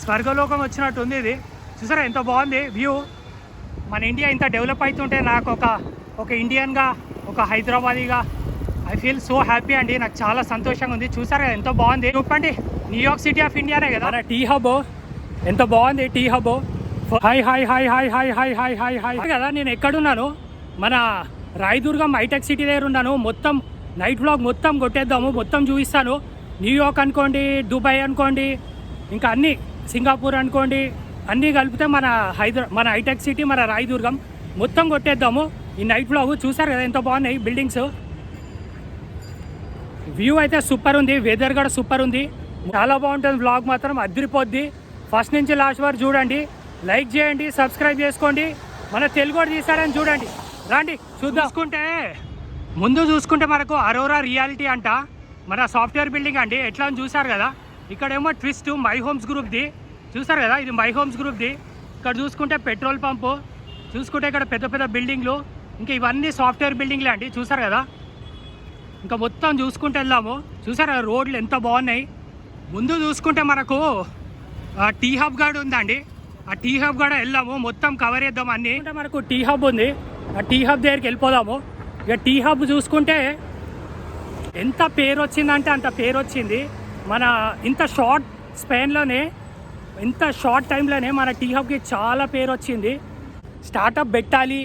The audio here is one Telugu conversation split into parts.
స్వర్గలోకం వచ్చినట్టు ఉంది ఇది. చూసారా ఎంత బాగుంది వ్యూ. మన ఇండియా ఇంత డెవలప్ అవుతుంటే నాకు ఒక ఇండియన్గా, ఒక హైదరాబాదీగా ఐ ఫీల్ సో హ్యాపీ అండి. నాకు చాలా సంతోషంగా ఉంది. చూసారా ఎంత బాగుంది. చెప్పండి, న్యూయార్క్ సిటీ ఆఫ్ ఇండియానే కదా మన టీ హబ్. ఎంత బాగుంది T hub. Hi hi hi hi hi hi hi hi hi కదా. నేను ఎక్కడున్నాను? మన రాయదుర్గం హైటెక్ సిటీ దగ్గర ఉన్నాను. మొత్తం నైట్ వ్లాగ్ మొత్తం కొట్టేద్దాము, మొత్తం చూపిస్తాను. న్యూయార్క్ అనుకోండి, దుబాయ్ అనుకోండి, ఇంకా అన్నీ, సింగపూర్ అనుకోండి, అన్నీ కలిపితే మన హైటెక్ సిటీ, మన రాయదుర్గం మొత్తం కొట్టేద్దాము ఈ నైట్ వ్లాగ్. చూసారు కదా ఎంత బాగున్నాయి బిల్డింగ్స్. వ్యూ అయితే సూపర్ ఉంది, వెదర్ కూడా సూపర్ ఉంది, చాలా బాగుంటుంది. వ్లాగ్ మాత్రం అదిరిపోద్ది. ఫస్ట్ నుంచి లాస్ట్ వరకు చూడండి, లైక్ చేయండి, సబ్స్క్రైబ్ చేసుకోండి. మన తెలుగు కూడా తీసాడని చూడండి. రండి చూసుకుంటే ముందు చూసుకుంటే మనకు అరోరా రియాలిటీ అంట మన సాఫ్ట్వేర్ బిల్డింగ్ అండి. ఎట్లా అని చూసారు కదా. ఇక్కడేమో ట్విస్ట్ మై హోమ్స్ గ్రూప్ది. చూసారు కదా, ఇది మై హోమ్స్ గ్రూప్ది. ఇక్కడ చూసుకుంటే పెట్రోల్ పంపు, చూసుకుంటే ఇక్కడ పెద్ద పెద్ద బిల్డింగ్లు, ఇంకా ఇవన్నీ సాఫ్ట్వేర్ బిల్డింగ్లే అండి. చూసారు కదా. ఇంకా మొత్తం చూసుకుంటూ వెళ్దాము. చూసారా రోడ్లు ఎంత బాగున్నాయి. ముందు చూసుకుంటే మనకు టీ హబ్ గార్డ్ ఉందండి. ఆ టీ హబ్ కూడా వెళ్దాము, మొత్తం కవర్ చేద్దాం అన్నీ. అంటే మనకు టీ హబ్ ఉంది, ఆ టీ హబ్ దగ్గరికి వెళ్ళిపోదాము. ఇక టీ హబ్ చూసుకుంటే ఎంత పేరు వచ్చిందంటే అంత పేరు వచ్చింది. మన ఇంత షార్ట్ స్పాన్లోనే, ఇంత షార్ట్ టైంలోనే మన టీ హబ్కి చాలా పేరు వచ్చింది. స్టార్టప్ పెట్టాలి,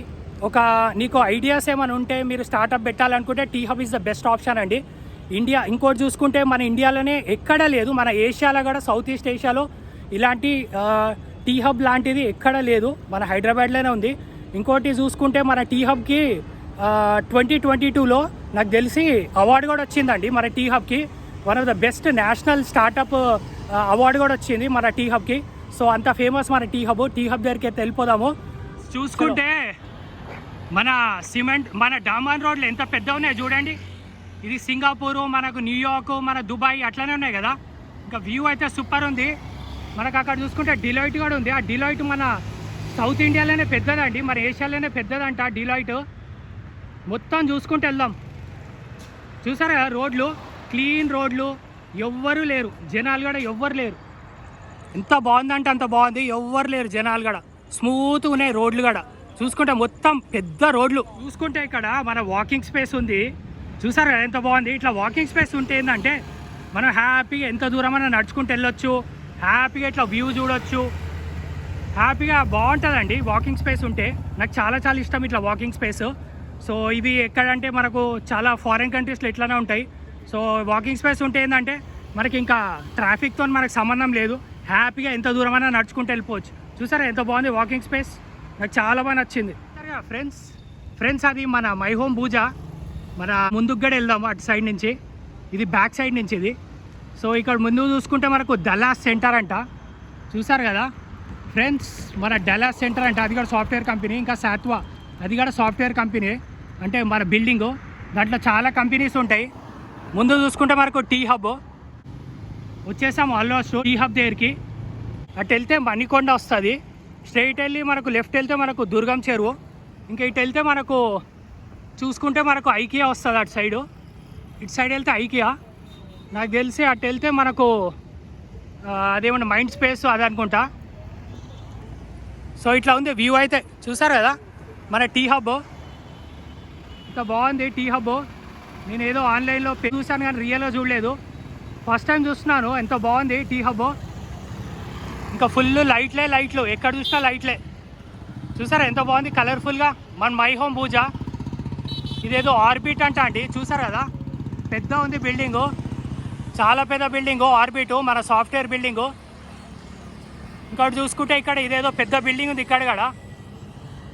నీకు ఐడియాస్ ఏమైనా ఉంటే మీరు స్టార్టప్ పెట్టాలనుకుంటే T hub is the best option అండి. ఇండియా ఇంకోటి చూసుకుంటే మన ఇండియాలోనే ఎక్కడా లేదు, మన ఏషియాలో కూడా, సౌత్ ఈస్ట్ ఏషియాలో ఇలాంటి టీ హబ్ లాంటిది ఎక్కడా లేదు, మన హైదరాబాద్లోనే ఉంది. ఇంకోటి చూసుకుంటే మన టీ హబ్కి 2022లో నాకు తెలిసి అవార్డు కూడా వచ్చిందండి మన టీ హబ్కి. One of the best national startup award కూడా వచ్చింది మన టీ హబ్కి. సో అంత ఫేమస్ మన టీ హబ్. టీ హబ్ దగ్గరికి అయితే వెళ్ళిపోదాము. చూసుకుంటే మన సిమెంట్, మన డామన్ రోడ్లు ఎంత పెద్ద ఉన్నాయి చూడండి. ఇది సింగపూరు, మనకు న్యూయార్క్, మన దుబాయ్ అట్లనే ఉన్నాయి కదా. ఇంకా వ్యూ అయితే సూపర్ ఉంది. మనకు అక్కడ చూసుకుంటే డిలాయిట్ కూడా ఉంది. ఆ డిలాయిట్ మన సౌత్ ఇండియాలోనే పెద్దదండి, మన ఏషియాలోనే పెద్దదంట డిలాయిట్. మొత్తం చూసుకుంటూ వెళ్దాం. చూసారా రోడ్లు, క్లీన్ రోడ్లు, ఎవ్వరూ లేరు, జనాలు కూడా ఎవ్వరు లేరు. ఎంత బాగుందంటే అంత బాగుంది, ఎవ్వరు లేరు జనాలు కూడా. స్మూత్గా ఉన్నాయి రోడ్లు కూడా. చూసుకుంటే మొత్తం పెద్ద రోడ్లు. చూసుకుంటే ఇక్కడ మన వాకింగ్ స్పేస్ ఉంది. చూసారు కదా ఎంత బాగుంది. ఇట్లా వాకింగ్ స్పేస్ ఉంటే ఏంటంటే మనం హ్యాపీగా ఎంత దూరం అయినా నడుచుకుంటూ వెళ్ళొచ్చు, హ్యాపీగా ఇట్లా వ్యూ చూడొచ్చు, హ్యాపీగా బాగుంటుందండి వాకింగ్ స్పేస్ ఉంటే. నాకు చాలా చాలా ఇష్టం ఇట్లా వాకింగ్ స్పేస్. సో ఇవి ఎక్కడంటే మనకు చాలా ఫారిన్ కంట్రీస్లో ఇట్లానే ఉంటాయి. సో వాకింగ్ స్పేస్ ఉంటే ఏంటంటే మనకి ఇంకా ట్రాఫిక్తో మనకు సంబంధం లేదు, హ్యాపీగా ఎంత దూరమైనా నడుచుకుంటూ వెళ్ళిపోవచ్చు. చూసారా ఎంత బాగుంది వాకింగ్ స్పేస్, నాకు చాలా బాగా నచ్చింది. ఫ్రెండ్స్ అది మన మై హోమ్ పూజా. మన ముందుకు కూడా వెళ్దాము అటు సైడ్ నుంచి, ఇది బ్యాక్ సైడ్ నుంచి ఇది. సో ఇక్కడ ముందు చూసుకుంటే మనకు డల్లాస్ సెంటర్ అంట. చూసారు కదా ఫ్రెండ్స్, మన డల్లాస్ సెంటర్ అంట. అది కూడా సాఫ్ట్వేర్ కంపెనీ. ఇంకా సాత్వా, అది కూడా సాఫ్ట్వేర్ కంపెనీ, అంటే మన బిల్డింగు. దాంట్లో చాలా కంపెనీస్ ఉంటాయి. ముందు చూసుకుంటే మనకు టీ హబ్. వచ్చేసాము ఆల్మోస్ట్ టీ హబ్ దగ్గరికి. అటు వెళ్తే మణికొండ వస్తుంది. స్ట్రైట్ వెళ్ళి మనకు లెఫ్ట్ వెళ్తే మనకు దుర్గం చెరువు. ఇంకా ఇటు వెళ్తే మనకు చూసుకుంటే మనకు ఐకియా వస్తుంది అటు సైడు. ఇటు సైడ్ వెళ్తే ఐకియా నాకు తెలిసి. అటు వెళ్తే మనకు అదేమన్నా మైండ్ స్పేస్ అది అనుకుంటా. సో ఇట్లా ఉంది వ్యూ అయితే. చూసారు కదా మన టీ హబ్ ఇంత బాగుంది. టీ హబ్ నేను ఏదో ఆన్లైన్లో చూసాను కానీ రియల్గా చూడలేదు, ఫస్ట్ టైం చూస్తున్నాను. ఎంత బాగుంది టీ హబ్. ఇంకా ఫుల్ లైట్లు, ఎక్కడ చూసినా లైట్లే. చూసారా ఎంత బాగుంది కలర్ఫుల్గా. మన మై హోమ్ పూజ. ఇదేదో ఆర్బిట్ అంట అండి. చూసారు కదా పెద్ద ఉంది బిల్డింగు, చాలా పెద్ద బిల్డింగు ఆర్బిట్, మన సాఫ్ట్వేర్ బిల్డింగు. ఇంకోటి చూసుకుంటే ఇక్కడ ఇదేదో పెద్ద బిల్డింగ్ ఉంది ఇక్కడ కూడా.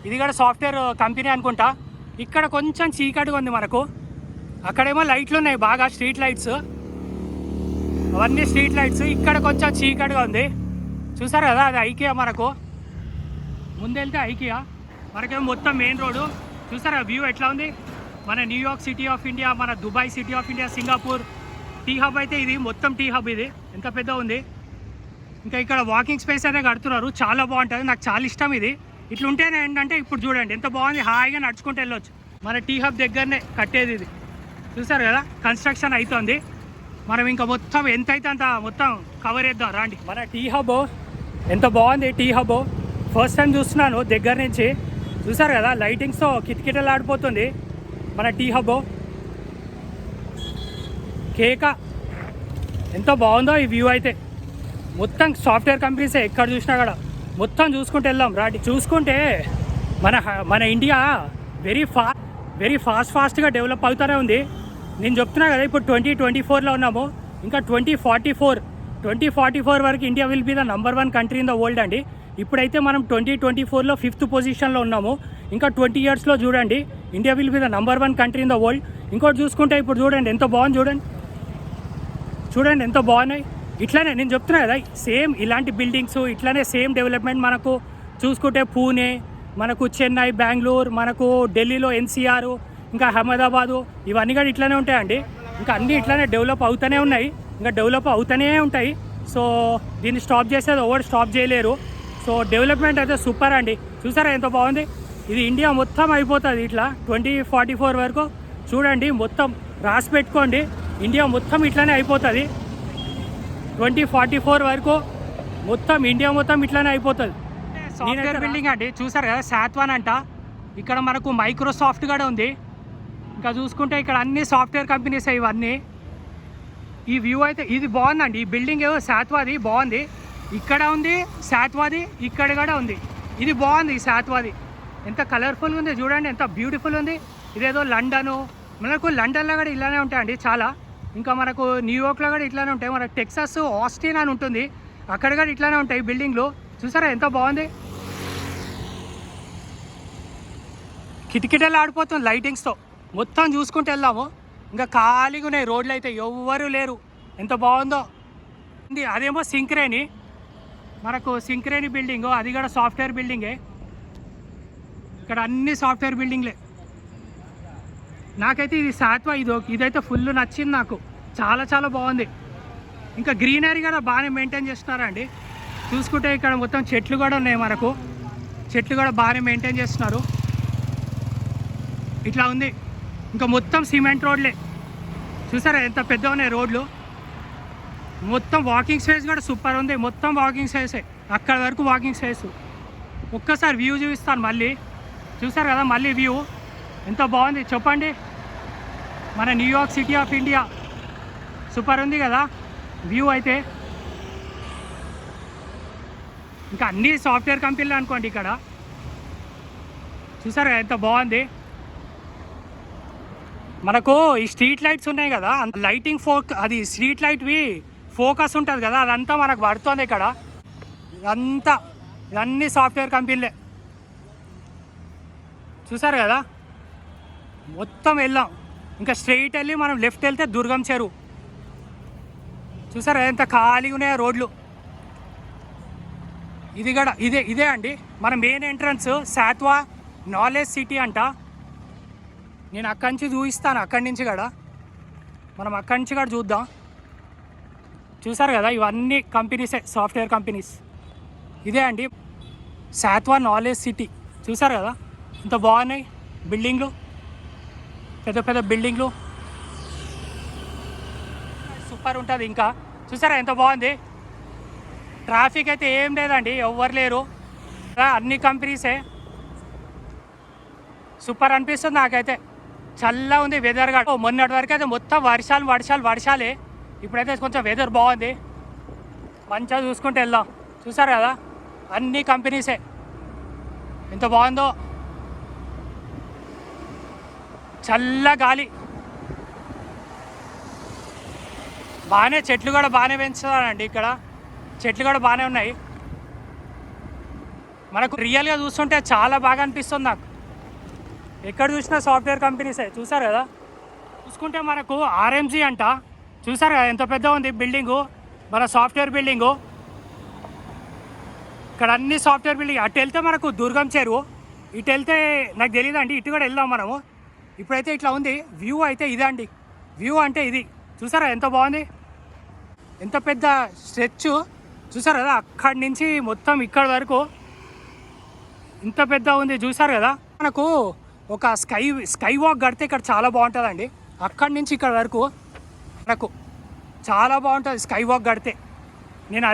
ఇది కూడా సాఫ్ట్వేర్ కంపెనీ అనుకుంటా. ఇక్కడ కొంచెం చీకటిగా ఉంది మనకు. అక్కడేమో లైట్లు ఉన్నాయి బాగా, స్ట్రీట్ లైట్స్, అవన్నీ స్ట్రీట్ లైట్స్. ఇక్కడ కొంచెం చీకటిగా ఉంది. చూసారు కదా అది ఐకియా. మనకు ముందెళ్తే ఐకియా, మనకేమో మొత్తం మెయిన్ రోడ్డు. చూసారా వ్యూ ఎట్లా ఉంది. మన న్యూయార్క్ సిటీ ఆఫ్ ఇండియా, మన Dubai city of India, Singapore T hub అయితే ఇది మొత్తం టీ హబ్. ఇది ఎంత పెద్ద ఉంది. ఇంకా ఇక్కడ వాకింగ్ స్పేస్ అయితే కడుతున్నారు, చాలా బాగుంటుంది. నాకు చాలా ఇష్టం ఇది. ఇట్లుంటేనే ఏంటంటే ఇప్పుడు చూడండి ఎంత బాగుంది, హాయిగా నడుచుకుంటూ వెళ్ళొచ్చు. మన టీ హబ్ దగ్గరనే కట్టేది ఇది. చూసారు కదా కన్స్ట్రక్షన్ అవుతుంది. మనం ఇంకా మొత్తం ఎంత అయితే అంత మొత్తం కవర్ చేద్దాం రాండి. మన టీ హబ్ ఎంత బాగుంది టీ హబ్. ఫస్ట్ టైం చూస్తున్నాను దగ్గర నుంచి. చూసారు కదా లైటింగ్స్తో కిటకిటలు ఆడిపోతుంది మన టీ హబ్. కేక ఎంత బాగుందో ఈ వ్యూ అయితే. మొత్తం సాఫ్ట్వేర్ కంపెనీసే ఎక్కడ చూసినా కూడా. మొత్తం చూసుకుంటూ వెళ్దాం రాటి. చూసుకుంటే మన ఇండియా వెరీ ఫాస్ట్గా డెవలప్ అవుతూనే ఉంది. నేను చెప్తున్నా కదా ఇప్పుడు 2024లో ఉన్నాము. ఇంకా 2044 వరకు India will be the number 1 country in the world అండి. ఇప్పుడైతే మనం 2024లో 5th పొజిషన్లో ఉన్నాము. ఇంకా 20 ఇయర్స్లో చూడండి India will be the number 1 country in the world. ఇంకోటి చూసుకుంటే ఇప్పుడు చూడండి ఎంత బాగుంది. చూడండి ఎంత బాగున్నాయి. ఇట్లానే నేను చెప్తున్నా కదా సేమ్ ఇలాంటి బిల్డింగ్స్ ఇట్లానే సేమ్ డెవలప్మెంట్ మనకు చూసుకుంటే పూణే, మనకు చెన్నై, బెంగళూరు, మనకు ఢిల్లీలో ఎన్సీఆర్, ఇంకా అహ్మదాబాదు ఇవన్నీ కూడా ఇట్లానే ఉంటాయండి. ఇంకా అన్నీ ఇట్లానే డెవలప్ అవుతూనే ఉన్నాయి, ఇంకా డెవలప్ అవుతూనే ఉంటాయి. సో దీన్ని స్టాప్ చేసేది ఎవరు స్టాప్ చేయలేరు. సో డెవలప్మెంట్ అయితే సూపర్ అండి. చూసారా ఎంత బాగుంది. ఇది ఇండియా మొత్తం అయిపోతుంది ఇట్లా 2044 వరకు. చూడండి మొత్తం రాసి పెట్టుకోండి, ఇండియా మొత్తం ఇట్లానే అయిపోతుంది 2044 వరకు. మొత్తం ఇండియా మొత్తం ఇట్లానే అయిపోతుంది. సాఫ్ట్వేర్ బిల్డింగ్ అండి. చూసారు కదా సాత్వాన్ అంట. ఇక్కడ మనకు మైక్రోసాఫ్ట్ కూడా ఉంది. ఇంకా చూసుకుంటే ఇక్కడ అన్ని సాఫ్ట్వేర్ కంపెనీస్ ఇవన్నీ. ఈ వ్యూ అయితే ఇది బాగుందండి. ఈ బిల్డింగ్ ఏవో సాత్వాది బాగుంది. ఇక్కడ ఉంది సాత్వాది, ఇక్కడ కూడా ఉంది. ఇది బాగుంది ఈ సాత్వాది. ఎంత కలర్ఫుల్గా ఉంది చూడండి, ఎంత బ్యూటిఫుల్ ఉంది. ఇదేదో లండను, మనకు లండన్లో కూడా ఇలానే ఉంటాయండి చాలా. ఇంకా మనకు న్యూయార్క్లో కూడా ఇట్లానే ఉంటాయి. మనకు టెక్సాస్ ఆస్టిన్ అని ఉంటుంది, అక్కడ కూడా ఇట్లానే ఉంటాయి బిల్డింగ్లు. చూసారా ఎంత బాగుంది. కిటకిటలు ఆడిపోతుంది లైటింగ్స్తో. మొత్తం చూసుకుంటూ వెళ్దాము. ఇంకా ఖాళీగా ఉన్నాయి రోడ్లు అయితే, ఎవ్వరూ లేరు. ఎంత బాగుందో. అదేమో సింక్రేణి, మనకు సింక్రేణి బిల్డింగ్, అది కూడా సాఫ్ట్వేర్ బిల్డింగే. ఇక్కడ అన్ని సాఫ్ట్వేర్ బిల్డింగ్లే. నాకైతే ఇది సాత్వా ఇదైతే ఫుల్ నచ్చింది నాకు. చాలా చాలా బాగుంది. ఇంకా గ్రీనరీ కూడా బాగానే మెయింటైన్ చేస్తున్నారండి. చూసుకుంటే ఇక్కడ మొత్తం చెట్లు కూడా ఉన్నాయి, మనకు చెట్లు కూడా బాగానే మెయింటైన్ చేస్తున్నారు. ఇట్లా ఉంది. ఇంకా మొత్తం సిమెంట్ రోడ్లే. చూసారా ఎంత పెద్ద ఉన్నాయి రోడ్లు. మొత్తం వాకింగ్ స్పేస్ కూడా సూపర్ ఉంది. మొత్తం వాకింగ్ స్పేసే, అక్కడ వరకు వాకింగ్ స్పేస్. ఒక్కసారి వ్యూ చూపిస్తాను మళ్ళీ. చూసారు కదా మళ్ళీ వ్యూ ఎంత బాగుంది చెప్పండి. మన New York city of India super ఉంది కదా వ్యూ అయితే. ఇంకా అన్ని సాఫ్ట్వేర్ కంపెనీలు అనుకోండి ఇక్కడ. చూసారు ఎంత బాగుంది. మనకు ఈ స్ట్రీట్ లైట్స్ ఉన్నాయి కదా, లైటింగ్ అది స్ట్రీట్ లైట్వి ఫోకస్ ఉంటుంది కదా, అదంతా మనకు పడుతుంది ఇక్కడ. ఇవన్నీ సాఫ్ట్వేర్ కంపెనీలే. చూసారు కదా మొత్తం వెళ్ళాం. ఇంకా స్ట్రైట్ వెళ్ళి మనం లెఫ్ట్ వెళ్తే దుర్గం చెరువు. చూసారా ఎంత ఖాళీగా ఉన్నాయో రోడ్లు. ఇది కూడా ఇదే అండి మన మెయిన్ ఎంట్రన్స్, సాత్వా నాలెడ్జ్ సిటీ అంట. నేను అక్కడి నుంచి చూపిస్తాను, అక్కడి నుంచి కూడా మనం అక్కడి నుంచి కూడా చూద్దాం. చూసారు కదా ఇవన్నీ కంపెనీసే, సాఫ్ట్వేర్ కంపెనీస్. ఇదే అండి సాత్వా నాలెడ్జ్ సిటీ. చూసారు కదా ఎంత బాగున్నాయి బిల్డింగ్లు, పెద్ద పెద్ద బిల్డింగ్లు సూపర్ ఉంటుంది. ఇంకా చూసారా ఎంత బాగుంది. ట్రాఫిక్ అయితే ఏం లేదండి, ఎవ్వరు లేరు, అన్ని కంపెనీసే. సూపర్ అనిపిస్తుంది నాకైతే. చల్లగా ఉంది వెదర్ కూడా. మొన్నటి వరకు అయితే మొత్తం వర్షాలే. ఇప్పుడైతే కొంచెం వెదర్ బాగుంది, మంచిగా చూసుకుంటూ వెళ్దాం. చూసారు కదా అన్ని కంపెనీసే ఎంత బాగుందో. చల్ల గాలి, బాగానే చెట్లు కూడా బాగానే పెంచుతారండి ఇక్కడ. చెట్లు కూడా బాగానే ఉన్నాయి. మనకు రియల్గా చూస్తుంటే చాలా బాగా అనిపిస్తుంది నాకు. ఎక్కడ చూసినా సాఫ్ట్వేర్ కంపెనీసే. చూసారు కదా చూసుకుంటే మనకు ఆర్ఎంజీ అంట. చూసారు కదా ఎంత పెద్ద ఉంది బిల్డింగు, మన సాఫ్ట్వేర్ బిల్డింగు. ఇక్కడ అన్ని సాఫ్ట్వేర్ బిల్డింగ్. అటు వెళ్తే మనకు దుర్గం చెరువు, ఇటు వెళ్తే నాకు తెలియదండి, ఇటు కూడా వెళ్దాం మనము. ఇప్పుడైతే ఇట్లా ఉంది వ్యూ అయితే. ఇదే అండి వ్యూ అంటే ఇది. చూసారా ఎంత బాగుంది, ఎంత పెద్ద స్ట్రెచ్. చూసారు కదా అక్కడి నుంచి మొత్తం ఇక్కడ వరకు ఇంత పెద్ద ఉంది. చూసారు కదా మనకు ఒక స్కై వాక్ కడితే ఇక్కడ చాలా బాగుంటుందండి. అక్కడి నుంచి ఇక్కడ వరకు మనకు చాలా బాగుంటుంది స్కై వాక్ కడితే. నేను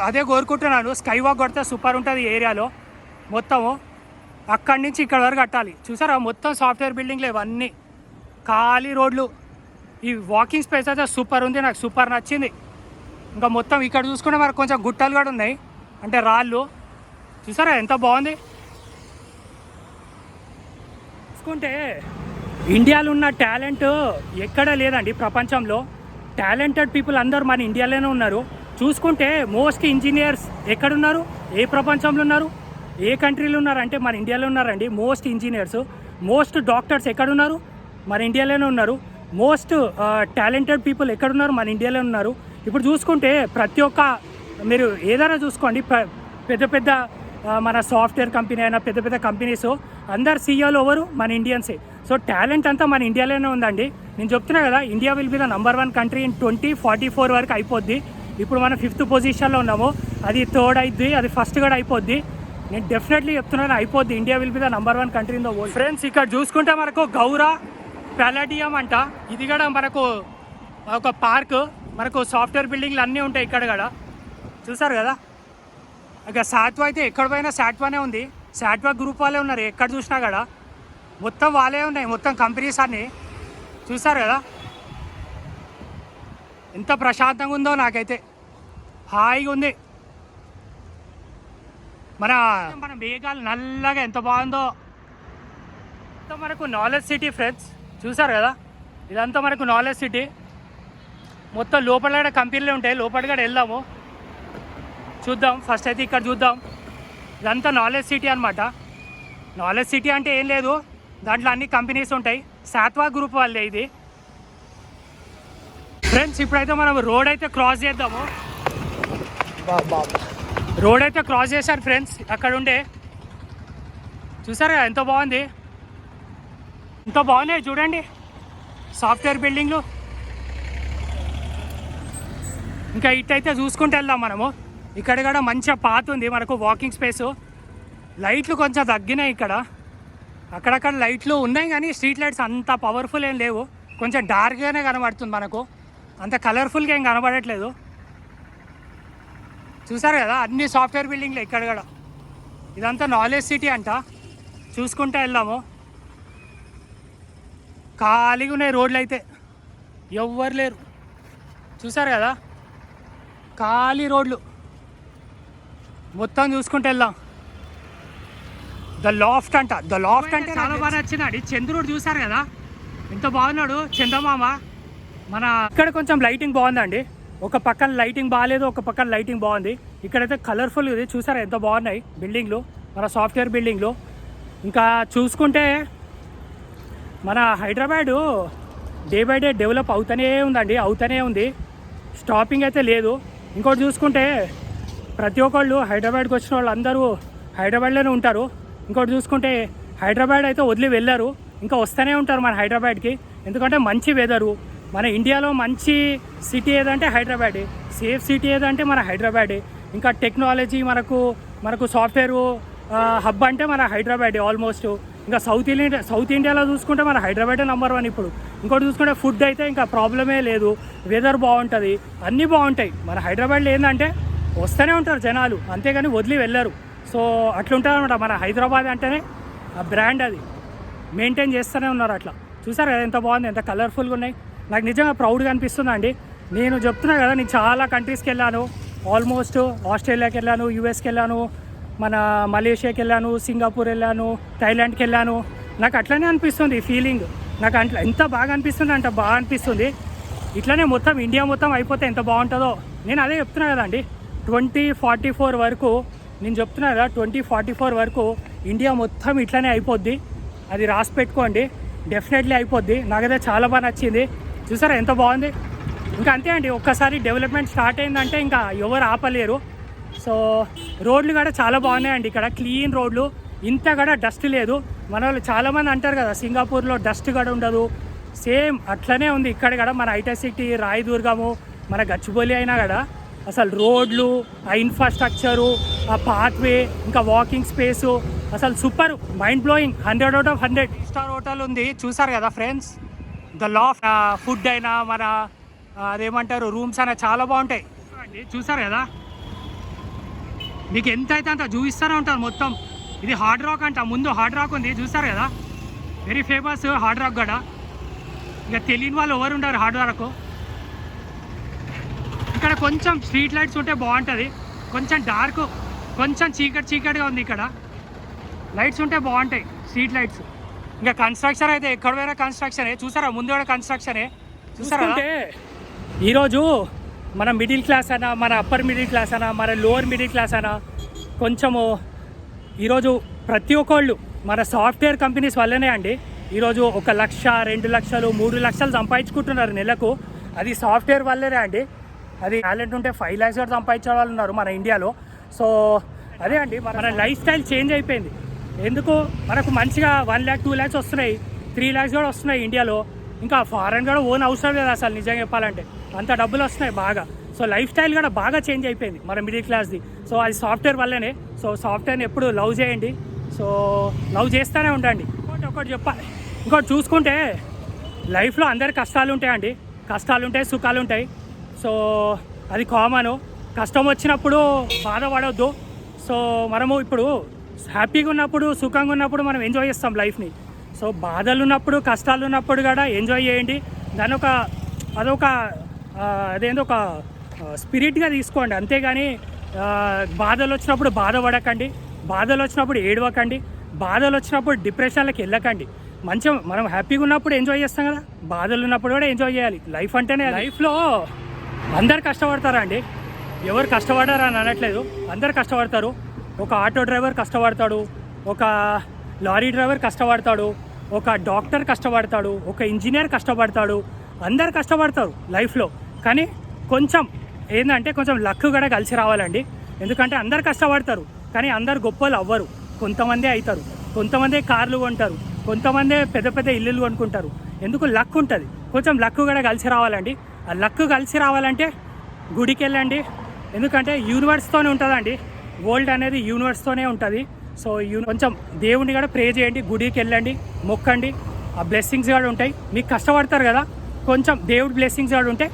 అదే కోరుకుంటున్నాను. స్కై వాక్ కొడితే సూపర్ ఉంటుంది ఏరియాలో మొత్తము. అక్కడి నుంచి ఇక్కడ వరకు కట్టాలి. చూసారా మొత్తం సాఫ్ట్వేర్ బిల్డింగ్లు ఇవన్నీ, ఖాళీ రోడ్లు. ఈ వాకింగ్ స్పేస్ అయితే సూపర్ ఉంది, నాకు సూపర్ నచ్చింది. ఇంకా మొత్తం ఇక్కడ చూసుకుంటే మనకు కొంచెం గుట్టలు కూడా ఉన్నాయి, అంటే రాళ్ళు. చూసారా ఎంత బాగుంది. చూసుకుంటే ఇండియాలో ఉన్న టాలెంట్ ఎక్కడ లేదండి ప్రపంచంలో. టాలెంటెడ్ పీపుల్ అందరూ మన ఇండియాలోనే ఉన్నారు. చూసుకుంటే మోస్ట్ ఇంజనీర్స్ ఎక్కడున్నారు, ఏ ప్రపంచంలో ఉన్నారు, ఏ కంట్రీలో ఉన్నారు అంటే మన ఇండియాలో ఉన్నారండి. మోస్ట్ ఇంజనీర్స్, మోస్ట్ డాక్టర్స్ ఎక్కడున్నారు, మన ఇండియాలోనే ఉన్నారు. మోస్ట్ టాలెంటెడ్ పీపుల్ ఎక్కడున్నారు, మన ఇండియాలో ఉన్నారు. ఇప్పుడు చూసుకుంటే ప్రతి ఒక్క మీరు ఏదైనా చూసుకోండి, పెద్ద పెద్ద మన సాఫ్ట్వేర్ కంపెనీ అయినా పెద్ద పెద్ద కంపెనీస్ అందరు సీఈఓలు ఎవరు, మన ఇండియన్సే. సో టాలెంట్ అంతా మన ఇండియాలోనే ఉందండి. నేను చెప్తున్నా కదా, India will be the number 1 country in 2044 వరకు అయిపోద్ది. ఇప్పుడు మనం 5th పొజిషన్లో ఉన్నాము, అది 3rd అయిద్ది, అది 1st కూడా అయిపోద్ది. నేను డెఫినెట్లీ చెప్తున్నాను అయిపోద్ది. India will be the number 1 country in the world. Friends ఇక్కడ చూసుకుంటే మనకు గౌరా ప్యాలాడియం అంట, ఇది కూడా మనకు ఒక పార్క్. మనకు సాఫ్ట్వేర్ బిల్డింగ్లు అన్నీ ఉంటాయి ఇక్కడ కూడా. చూసారు కదా, ఇక సాట్వా అయితే ఎక్కడ పోయినా సాట్వానే ఉంది. సాట్వా గ్రూప్ వాళ్ళే ఉన్నారు ఎక్కడ చూసినా కూడా, మొత్తం వాళ్ళే ఉన్నాయి, మొత్తం కంపెనీస్ అన్నీ. చూసారు కదా ఎంత ప్రశాంతంగా ఉందో, నాకైతే హాయిగా ఉంది. మన మేఘాలు నల్లగా ఎంత బాగుందో. మొత్తం మనకు నాలెడ్జ్ సిటీ ఫ్రెండ్స్. చూసారు కదా, ఇదంతా మనకు నాలెడ్జ్ సిటీ. మొత్తం లోపల కూడా కంపెనీలు ఉంటాయి, లోపల కూడా వెళ్దాము చూద్దాం. ఫస్ట్ అయితే ఇక్కడ చూద్దాం. ఇదంతా నాలెడ్జ్ సిటీ అనమాట. నాలెడ్జ్ సిటీ అంటే ఏం లేదు, దాంట్లో అన్ని కంపెనీస్ ఉంటాయి. సాట్వా గ్రూప్ వాళ్ళే ఇది. ఫ్రెండ్స్ ఇప్పుడైతే మనం రోడ్ అయితే క్రాస్ చేద్దాము. రోడ్ అయితే క్రాస్ చేశారు ఫ్రెండ్స్ అక్కడ ఉండే. చూసారా ఎంత బాగుంది, ఎంత బాగున్నాయి చూడండి సాఫ్ట్వేర్ బిల్డింగ్లు. ఇంకా ఇటైతే చూసుకుంటూ వెళ్దాం మనము. ఇక్కడ కూడా మంచిగా పాత్ ఉంది మనకు, వాకింగ్ స్పేసు. లైట్లు కొంచెం తగ్గినాయి ఇక్కడ, అక్కడక్కడ లైట్లు ఉన్నాయి కానీ స్ట్రీట్ లైట్స్ అంత పవర్ఫుల్ ఏం లేవు, కొంచెం డార్క్గానే కనబడుతుంది మనకు, అంత కలర్ఫుల్గా ఏం కనబడట్లేదు. చూసారు కదా అన్ని సాఫ్ట్వేర్ బిల్డింగ్లు ఇక్కడ కూడా. ఇదంతా నాలెడ్జ్ సిటీ అంట. చూసుకుంటూ వెళ్దాము. ఖాళీగా ఉన్నాయి రోడ్లు అయితే, ఎవ్వరు లేరు. చూసారు కదా ఖాళీ రోడ్లు. మొత్తం చూసుకుంటూ వెళ్దాం. ద లాఫ్ట్ అంట, ద లాఫ్ట్ అంటే చాలా బాగా నచ్చిందండి. చంద్రుడు చూసారు కదా ఎంత బాగున్నాడు, చందమామ. మన ఇక్కడ కొంచెం లైటింగ్ బాగుందండి, ఒక పక్కన లైటింగ్ బాగాలేదు, ఒక పక్కన లైటింగ్ బాగుంది. ఇక్కడైతే కలర్ఫుల్ ఇది. చూసారా ఎంత బాగున్నాయి బిల్డింగ్లు, మన సాఫ్ట్వేర్ బిల్డింగ్లు. ఇంకా చూసుకుంటే మన Hyderabad day by day develop అవుతూనే ఉందండి, అవుతూనే ఉంది, స్టాపింగ్ అయితే లేదు. ఇంకోటి చూసుకుంటే ప్రతి ఒక్కళ్ళు హైదరాబాద్కి వచ్చిన వాళ్ళు అందరూ హైదరాబాద్లోనే ఉంటారు. ఇంకోటి చూసుకుంటే హైదరాబాద్ అయితే వదిలి వెళ్ళారు, ఇంకా వస్తూనే ఉంటారు మన హైదరాబాద్కి. ఎందుకంటే మంచి వెదరు, మన ఇండియాలో మంచి సిటీ ఏదంటే హైదరాబాదే, సేఫ్ సిటీ ఏదంటే మన హైదరాబాదే. ఇంకా టెక్నాలజీ మనకు సాఫ్ట్వేర్ హబ్ అంటే మన హైదరాబాదే ఆల్మోస్ట్. ఇంకా సౌత్ ఇండియాలో చూసుకుంటే మన హైదరాబాదే నంబర్ 1 ఇప్పుడు. ఇంకోటి చూసుకుంటే ఫుడ్ అయితే ఇంకా ప్రాబ్లమే లేదు, వెదర్ బాగుంటుంది, అన్నీ బాగుంటాయి. మన హైదరాబాద్లో ఏంటంటే వస్తూనే ఉంటారు జనాలు, అంతేగాని వదిలి వెళ్ళరు. సో అట్లుంటుంది అనమాట. మన హైదరాబాద్ అంటేనే ఆ బ్రాండ్, అది మెయింటైన్ చేస్తూనే ఉన్నారు అట్లా. చూసారు కదా ఎంత బాగుంది, ఎంత కలర్ఫుల్గా ఉన్నాయి. నాకు నిజంగా ప్రౌడ్గా అనిపిస్తుంది అండి. నేను చెప్తున్నా కదా, నేను చాలా కంట్రీస్కి వెళ్ళాను, ఆల్మోస్ట్ ఆస్ట్రేలియాకి వెళ్ళాను, యూఎస్కి వెళ్ళాను, మన మలేషియాకి వెళ్ళాను, సింగపూర్ వెళ్ళాను, థాయిలాండ్కి వెళ్ళాను. నాకు అట్లనే అనిపిస్తుంది ఫీలింగ్. నాకు అట్లా ఎంత బాగా అనిపిస్తుంది అంటే బాగా అనిపిస్తుంది. ఇట్లనే మొత్తం ఇండియా మొత్తం అయిపోతే ఎంత బాగుంటుందో. నేను అదే చెప్తున్నా కదండి, 2044 వరకు నేను చెప్తున్నా కదా, 2044 వరకు ఇండియా మొత్తం ఇట్లనే అయిపోద్ది. అది రాసి పెట్టుకోండి, డెఫినెట్లీ అయిపోద్ది. నాకైతే చాలా బాగా నచ్చింది. చూసారా ఎంత బాగుంది. ఇంకా అంతే అండి, ఒక్కసారి డెవలప్మెంట్ స్టార్ట్ అయిందంటే ఇంకా ఎవరు ఆపలేరు. సో రోడ్లు కూడా చాలా బాగున్నాయండి ఇక్కడ, క్లీన్ రోడ్లు, ఇంత కూడా డస్ట్ లేదు. మన వాళ్ళు చాలామంది అంటారు కదా సింగపూర్లో డస్ట్ కూడా ఉండదు, సేమ్ అట్లనే ఉంది ఇక్కడ కూడా. మన హైటెక్ సిటీ, రాయదుర్గము, మన గచ్చిబౌలి అయినా కూడా అసలు రోడ్లు, ఆ ఇన్ఫ్రాస్ట్రక్చరు, ఆ పాత్వే, ఇంకా వాకింగ్ స్పేసు అసలు super, mind blowing. 100 out of 100 star hotel ఉంది. చూసారు కదా ఫ్రెండ్స్, ద లాఫ్ట్. ఫుడ్ అయినా మన అదేమంటారు రూమ్స్ అయినా చాలా బాగుంటాయి. చూసారు కదా మీకు ఎంత అయితే అంత చూపిస్తూనే ఉంటాను మొత్తం. ఇది హార్డ్ రాక్ అంట, ముందు హార్డ్ రాక్ ఉంది చూస్తారు కదా, వెరీ ఫేమస్ హార్డ్ రాక్ కూడా. ఇక తెలియని వాళ్ళు ఎవరు ఉంటారు హార్డ్ రాక్. ఇక్కడ కొంచెం స్ట్రీట్ లైట్స్ ఉంటే బాగుంటుంది, కొంచెం డార్క్, కొంచెం చీకటిగా ఉంది. ఇక్కడ లైట్స్ ఉంటే బాగుంటాయి, స్ట్రీట్ లైట్స్. ఇంకా కన్స్ట్రక్షన్ అయితే ఎక్కడ పోయినా కన్స్ట్రక్షనే, చూసారా ముందు కూడా కన్స్ట్రక్షనే చూసారా. ఈరోజు మన మిడిల్ క్లాస్ అయినా, మన అప్పర్ మిడిల్ క్లాస్ అయినా, మన లోవర్ మిడిల్ క్లాస్ అయినా కొంచెము ఈరోజు ప్రతి ఒక్కళ్ళు మన సాఫ్ట్వేర్ కంపెనీస్ వల్లనే అండి ఈరోజు 1 లక్ష 2 లక్షలు 3 లక్షలు సంపాదించుకుంటున్నారు నెలకు. అది సాఫ్ట్వేర్ వల్లనే అండి. అది టాలెంట్ ఉంటే 5 lakhs కూడా సంపాదించే వాళ్ళు ఉన్నారు మన ఇండియాలో. సో అదే అండి, మన లైఫ్ స్టైల్ చేంజ్ అయిపోయింది. ఎందుకు మనకు మంచిగా 1 lakh 2 lakhs వస్తున్నాయి, 3 lakhs కూడా వస్తున్నాయి ఇండియాలో. ఇంకా ఫారెన్ కూడా ఓన్ అవసరం లేదు అసలు నిజంగా చెప్పాలంటే, అంత డబ్బులు వస్తున్నాయి బాగా. సో లైఫ్ స్టైల్ కూడా బాగా చేంజ్ అయిపోయింది మన మిడిల్ క్లాస్ది. సో అది సాఫ్ట్వేర్ వల్లనే. సో సాఫ్ట్వేర్ని ఎప్పుడు లవ్ చేయండి, సో లవ్ చేస్తూనే ఉండండి. ఒకటి చెప్పాలి, ఇంకోటి చూసుకుంటే లైఫ్లో అందరి కష్టాలు ఉంటాయండి, కష్టాలు ఉంటాయి, సుఖాలు ఉంటాయి. సో అది కామను. కష్టం వచ్చినప్పుడు బాధపడవద్దు. సో మనము ఇప్పుడు హ్యాపీగా ఉన్నప్పుడు, సుఖంగా ఉన్నప్పుడు మనం ఎంజాయ్ చేస్తాం లైఫ్ని. సో బాధలు ఉన్నప్పుడు, కష్టాలు ఉన్నప్పుడు కూడా ఎంజాయ్ చేయండి. దాని అదేందో ఒక స్పిరిట్గా తీసుకోండి, అంతేగాని బాధలు వచ్చినప్పుడు బాధపడకండి, బాధలు వచ్చినప్పుడు ఏడవకండి, బాధలు వచ్చినప్పుడు డిప్రెషన్లకు వెళ్ళకండి. మంచిగా మనం హ్యాపీగా ఉన్నప్పుడు ఎంజాయ్ చేస్తాం కదా, బాధలు ఉన్నప్పుడు కూడా ఎంజాయ్ చేయాలి. లైఫ్ అంటేనే, లైఫ్లో అందరు కష్టపడతారండి, ఎవరు కష్టపడారు అని అనట్లేదు, అందరు కష్టపడతారు. ఒక ఆటో డ్రైవర్ కష్టపడతాడు, ఒక లారీ డ్రైవర్ కష్టపడతాడు, ఒక డాక్టర్ కష్టపడతాడు, ఒక ఇంజనీర్ కష్టపడతాడు, అందరు కష్టపడతారు లైఫ్లో. కానీ కొంచెం ఏంటంటే కొంచెం లక్ కూడా కలిసి రావాలండి. ఎందుకంటే అందరు కష్టపడతారు కానీ అందరు గొప్పలు అవ్వరు. కొంతమందే అవుతారు, కొంతమందే కార్లు కొంటారు, కొంతమందే పెద్ద పెద్ద ఇల్లులు కొనుక్కుంటారు. ఎందుకు లక్ ఉంటుంది, కొంచెం లక్ కూడా కలిసి రావాలండి. ఆ లక్ కలిసి రావాలంటే గుడికి వెళ్ళండి, ఎందుకంటే యూనివర్స్తోనే ఉంటుందండి, వరల్డ్ అనేది యూనివర్స్తోనే ఉంటుంది. సో కొంచెం దేవుడిని కూడా ప్రే చేయండి, గుడికి వెళ్ళండి, మొక్కండి, ఆ బ్లెస్సింగ్స్ కూడా ఉంటాయి. మీకు కష్టపడతారు కదా, కొంచెం దేవుడి బ్లెస్సింగ్స్ కూడా ఉంటే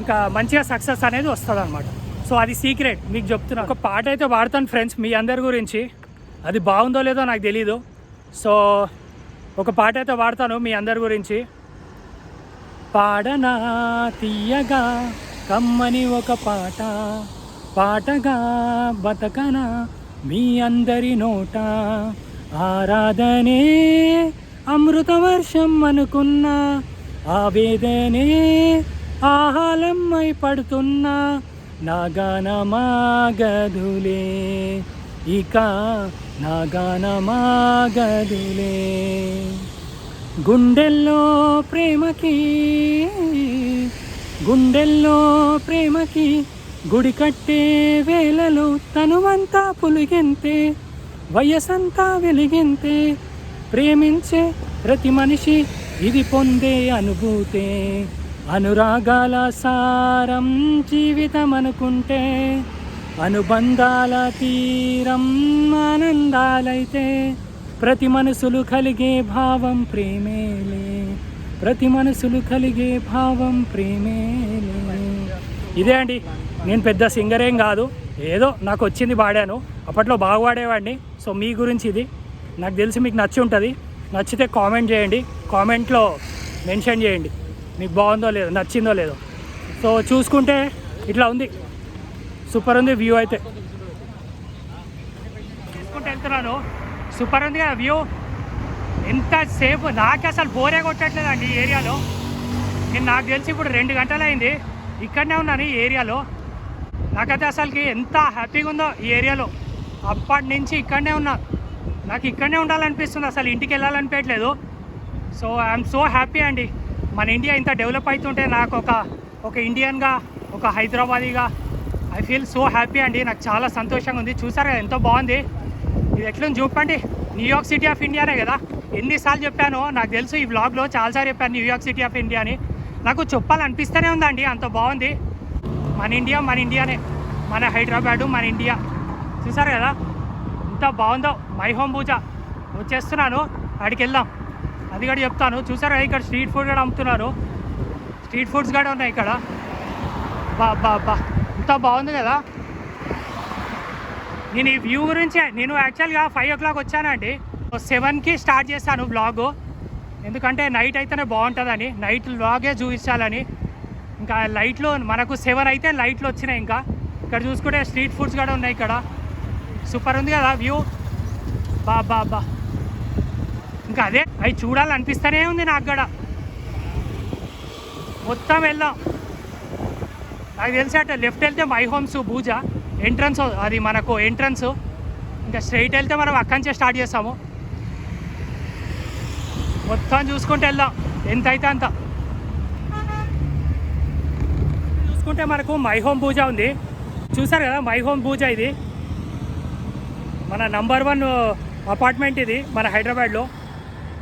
ఇంకా మంచిగా సక్సెస్ అనేది వస్తుంది అనమాట. సో అది సీక్రెట్ మీకు చెప్తున్నాను. ఒక పాట అయితే పాడతాను ఫ్రెండ్స్ మీ అందరి గురించి, అది బాగుందో లేదో నాకు తెలీదు. సో ఒక పాట అయితే పాడతాను మీ అందరి గురించి. పాడనా తీయగా కమ్మని ఒక పాట, పాటగా బతకనా మీ అందరి నోట, ఆరాధనే అమృత వర్షం అనుకున్నా, ఆవేదనే ఆహాలమ్మై పడుతున్నా, నాగానమాగదులే ఇక నాగానమాగదులే, గుండెల్లో ప్రేమకి గుడి కట్టే వేళలో తనువంతా పులిగెంతే, వయసంతా వెలిగెంతే, ప్రేమించే ప్రతి మనిషి ఇది పొందే అనుభూతే, అనురాగాల సారం జీవితం అనుకుంటే, అనుబంధాల తీరం ఆనందాలైతే, ప్రతి మనసులు కలిగే భావం ప్రేమేలే, ప్రతి మనసులు కలిగే భావం ప్రేమేలే. ఇదే అండి, నేను పెద్ద సింగర్ ఏం కాదు, ఏదో నాకు వచ్చింది పాడాను, అప్పట్లో బాగా పాడేవాడిని. సో మీ గురించి ఇది నాకు తెలిసి మీకు నచ్చి ఉంటుంది. నచ్చితే కామెంట్ చేయండి, కామెంట్లో మెన్షన్ చేయండి మీకు బాగుందో లేదో, నచ్చిందో లేదో. సో చూసుకుంటే ఇట్లా ఉంది, సూపర్ ఉంది వ్యూ అయితే. చూసుకుంటే వెళ్తున్నాను, సూపర్ ఉంది కదా వ్యూ. ఎంతసేపు నాకు అసలు బోరే కొట్టట్లేదండి ఈ ఏరియాలో. నేను నాకు తెలిసి ఇప్పుడు 2 గంటలు అయింది ఇక్కడనే ఉన్నాను ఈ ఏరియాలో. నాకైతే అసలుకి ఎంత హ్యాపీగా ఉందో ఈ ఏరియాలో. అప్పటి నుంచి ఇక్కడనే ఉన్నా, నాకు ఇక్కడనే ఉండాలనిపిస్తుంది, అసలు ఇంటికి వెళ్ళాలనిపించట్లేదు. సో ఐఎమ్ సో హ్యాపీ అండి. మన ఇండియా ఇంత డెవలప్ అవుతుంటే నాకు ఒక ఇండియన్గా, ఒక హైదరాబాదీగా ఐ ఫీల్ సో హ్యాపీ అండి. నాకు చాలా సంతోషంగా ఉంది. చూసారు కదా ఎంతో బాగుంది. ఇది ఎట్లుంది చూపండి, న్యూయార్క్ సిటీ ఆఫ్ ఇండియానే కదా. ఎన్నిసార్లు చెప్పాను నాకు తెలుసు, ఈ వ్లాగ్లో చాలాసార్లు చెప్పాను న్యూయార్క్ సిటీ ఆఫ్ ఇండియా అని. నాకు చెప్పాలనిపిస్తూనే ఉందండి, అంత బాగుంది. మన ఇండియానే, మన హైదరాబాదు మన ఇండియా. చూసారు కదా ఎంత బాగుందో. మై హోమ్ పూజ వచ్చేస్తున్నాను, అక్కడికి వెళ్దాం, అది కూడా చెప్తాను. చూసారా ఇక్కడ స్ట్రీట్ ఫుడ్ కూడా అమ్ముతున్నారు, స్ట్రీట్ ఫుడ్స్ కూడా ఉన్నాయి ఇక్కడ. బా ఎంత బాగుంది కదా. నేను ఈ వ్యూ గురించి నేను యాక్చువల్గా 5 o'clock వచ్చానండి. 7కి స్టార్ట్ చేస్తాను వ్లాగు, ఎందుకంటే నైట్ అయితేనే బాగుంటుందని, నైట్ వ్లాగే చూపించాలని. ఇంకా లైట్లు మనకు 7 అయితే లైట్లు వచ్చినాయి. ఇంకా ఇక్కడ చూసుకుంటే స్ట్రీట్ ఫుడ్స్ కూడా ఉన్నాయి. ఇక్కడ సూపర్ ఉంది కదా వ్యూ, బా. ఇంకా అదే అవి చూడాలనిపిస్తూనే ఉంది నాకు కూడా. మొత్తం వెళ్దాం. నాకు తెలిసి అటు లెఫ్ట్ వెళ్తే మై హోమ్స్ భూజా ఎంట్రన్స్, అది మనకు ఎంట్రన్స్. ఇంకా స్ట్రైట్ వెళ్తే మనం అక్కడి నుంచే స్టార్ట్ చేస్తాము. మొత్తం చూసుకుంటూ వెళ్దాం, ఎంత అయితే అంత. చూసుకుంటే మనకు మై హోమ్ భూజా ఉంది, చూసారు కదా మై హోమ్ భూజా. ఇది మన నంబర్ 1 అపార్ట్మెంట్ ఇది మన హైదరాబాద్లో,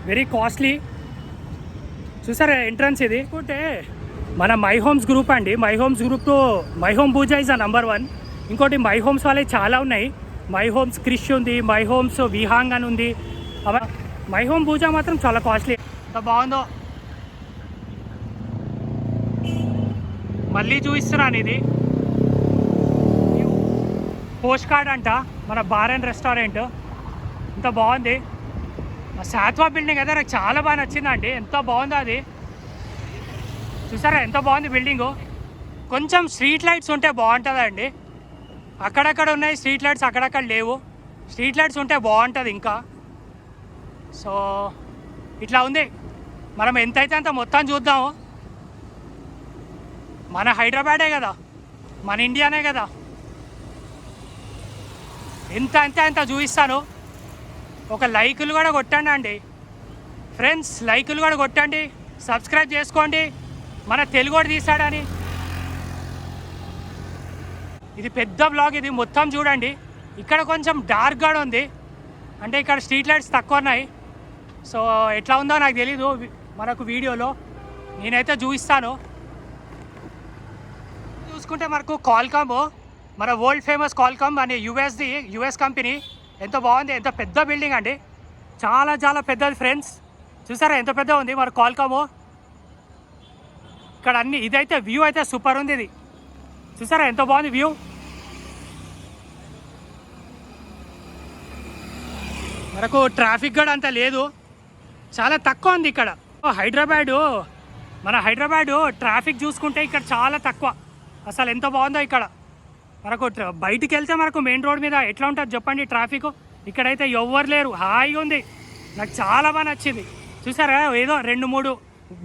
వెరీ కాస్ట్లీ. చూసారా ఎంట్రన్స్ ఇది. అనుకుంటే మన మై హోమ్స్ గ్రూప్ అండి, మై హోమ్స్ గ్రూప్తో my home Bhooja is number 1. ఇంకోటి మై హోమ్స్ వాళ్ళవి చాలా ఉన్నాయి. మై హోమ్స్ క్రిష్ ఉంది, మై హోమ్స్ విహాంగ్ అని ఉంది. మై హోమ్ భూజా మాత్రం చాలా కాస్ట్లీ. ఎంత బాగుందో మళ్ళీ చూపిస్తున్నాను. ఇది పోస్ట్ కార్డ్ అంట, మన బార్ అండ్ రెస్టారెంట్. ఎంత బాగుంది. శాత్వా బిల్డింగ్ అయితే నాకు చాలా బాగా నచ్చిందండి, ఎంత బాగుందో అది. చూసారా ఎంత బాగుంది బిల్డింగు. కొంచెం స్ట్రీట్ లైట్స్ ఉంటే బాగుంటుందండి. అక్కడక్కడ ఉన్నాయి స్ట్రీట్ లైట్స్, అక్కడక్కడ లేవు. స్ట్రీట్ లైట్స్ ఉంటే బాగుంటుంది ఇంకా. సో ఇట్లా ఉంది. మనం ఎంతైతే అంత మొత్తం చూద్దాము. మన హైదరాబాదే కదా, మన ఇండియానే కదా. ఎంత అంతే అంత చూపిస్తాను. ఒక లైకులు కూడా కొట్టండి అండి ఫ్రెండ్స్, లైకులు కూడా కొట్టండి, సబ్స్క్రైబ్ చేసుకోండి. మన తెలుగుడు తీసాడని. ఇది పెద్ద బ్లాగ్, ఇది మొత్తం చూడండి. ఇక్కడ కొంచెం డార్క్గా ఉంది, అంటే ఇక్కడ స్ట్రీట్ లైట్స్ తక్కువ ఉన్నాయి. సో ఎట్లా ఉందో నాకు తెలీదు మనకు వీడియోలో, నేనైతే చూపిస్తాను. చూసుకుంటే మనకు కాల్కామ్, మన వరల్డ్ ఫేమస్ కాల్కామ్ అనే యుఎస్ కంపెనీ. ఎంత బాగుంది, ఎంత పెద్ద బిల్డింగ్ అండి, చాలా చాలా పెద్దది ఫ్రెండ్స్. చూసారా ఎంత పెద్ద ఉంది మన కాల్కామ్. ఇక్కడ అన్ని ఇదైతే వ్యూ అయితే సూపర్ ఉంది. ఇది చూసారా ఎంత బాగుంది వ్యూ. మనకు ట్రాఫిక్ కూడా అంత లేదు, చాలా తక్కువ ఉంది ఇక్కడ. మన హైదరాబాదు ట్రాఫిక్ చూసుకుంటే ఇక్కడ చాలా తక్కువ. అసలు ఎంత బాగుందో ఇక్కడ. మనకు బయటికి వెళ్తే మనకు మెయిన్ రోడ్ మీద ఎట్లా ఉంటుంది చెప్పండి ట్రాఫిక్. ఇక్కడైతే ఎవ్వరు లేరు, హాయిగా ఉంది. నాకు చాలా బాగా నచ్చింది. చూసారా ఏదో 2-3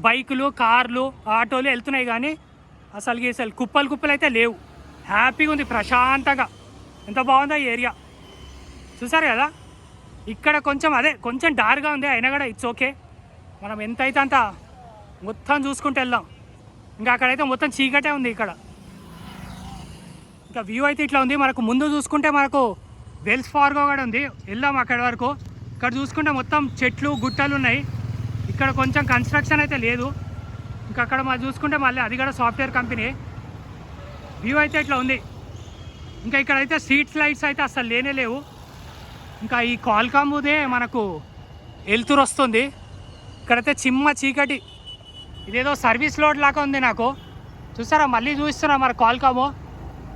బైకులు, కార్లు, ఆటోలు వెళ్తున్నాయి, కానీ అసలు కుప్పలు అయితే లేవు. హ్యాపీగా ఉంది, ప్రశాంతంగా. ఎంత బాగుందో ఈ ఏరియా. చూసారు కదా. ఇక్కడ కొంచెం డార్క్గా ఉంది, అయినా కూడా ఇట్స్ ఓకే. మనం ఎంతైతే అంత మొత్తం చూసుకుంటూ వెళ్దాం. ఇంకా అక్కడైతే మొత్తం చీకటే ఉంది. ఇక్కడ ఇంకా వ్యూ అయితే ఇట్లా ఉంది. మనకు ముందు చూసుకుంటే మనకు వెల్స్ ఫార్గో కూడా ఉంది, వెళ్దాం అక్కడి వరకు. ఇక్కడ చూసుకుంటే మొత్తం చెట్లు గుట్టలు ఉన్నాయి. ఇక్కడ కొంచెం కన్స్ట్రక్షన్ అయితే లేదు. ఇంకా అక్కడ మనం చూసుకుంటే మళ్ళీ అది కూడా సాఫ్ట్వేర్ కంపెనీ. వ్యూ అయితే ఇట్లా ఉంది. ఇంకా ఇక్కడైతే స్ట్రీట్ లైట్స్ అయితే అసలు లేనే లేవు. ఇంకా ఈ కాల్కాముదే మనకు వెలుతురు వస్తుంది. ఇక్కడైతే చిమ్మ చీకటి, ఇదేదో సర్వీస్ రోడ్ లాగా ఉంది నాకు. చూసారా మళ్ళీ చూపిస్తున్నా మన కాల్కాము,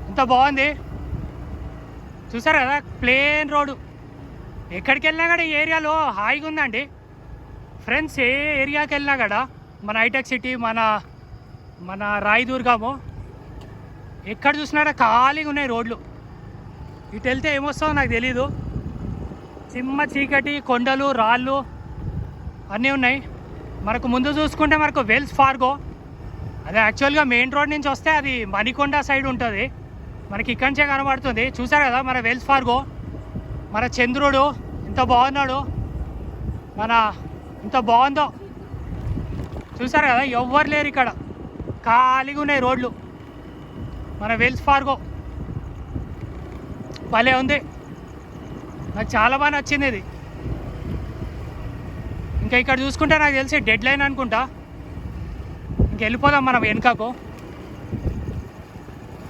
ఎంత బాగుంది. చూసారా కదా ప్లేన్ రోడ్డు. ఎక్కడికి వెళ్ళినా కూడా ఈ ఏరియాలో హాయిగా ఉందండి ఫ్రెండ్స్. ఏ ఏరియాకి వెళ్ళినా కూడా, మన హైటెక్ సిటీ, మన రాయదుర్గము, ఎక్కడ చూసినా ఖాళీగా ఉన్నాయి రోడ్లు. ఇటు వెళ్తే ఏమొస్తుందో నాకు తెలీదు. చిమ్మ చీకటి, కొండలు, రాళ్ళు అన్నీ ఉన్నాయి. మనకు ముందు చూసుకుంటే మనకు వెల్స్ ఫార్గో, అది యాక్చువల్గా మెయిన్ రోడ్ నుంచి వస్తే అది మణికొండ సైడ్ ఉంటుంది. మనకి ఇక్కడి నుంచే కనబడుతుంది. చూసారు కదా మన వెల్స్ ఫార్గో. మన చంద్రుడు ఎంత బాగున్నాడు, ఎంత బాగుందో. చూసారు కదా ఎవ్వరు లేరు ఇక్కడ, ఖాళీగా ఉన్నాయి రోడ్లు. మన వెల్స్ ఫార్గో భలే ఉంది, నాకు చాలా బాగా నచ్చింది ఇది. ఇంకా ఇక్కడ చూసుకుంటే నాకు తెలిసి డెడ్ లైన్ అనుకుంటా. ఇంక వెళ్ళిపోదాం మనం వెనుకకు,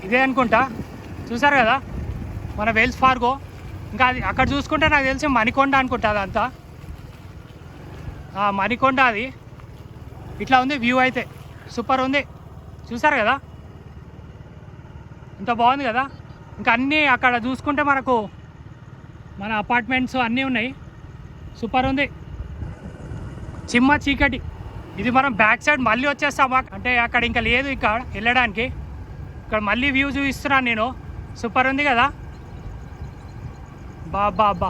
ఇదే అనుకుంటా. చూసారు కదా మన వెల్స్ ఫార్గో. ఇంకా అది అక్కడ చూసుకుంటే నాకు తెలిసి మణికొండ అనుకుంటా, అదంతా మణికొండ అది. ఇట్లా ఉంది వ్యూ అయితే సూపర్ ఉంది. చూసారు కదా ఎంత బాగుంది కదా. ఇంకా అన్నీ అక్కడ చూసుకుంటే మనకు మన అపార్ట్మెంట్స్ అన్నీ ఉన్నాయి. సూపర్ ఉంది. చిమ్మ చీకటి. ఇది మనం బ్యాక్ సైడ్ మళ్ళీ వచ్చేస్తాం, అంటే అక్కడ ఇంకా లేదు ఇక్కడ వెళ్ళడానికి. ఇక్కడ మళ్ళీ వ్యూ చూపిస్తున్నాను నేను. సూపర్ ఉంది కదా. బా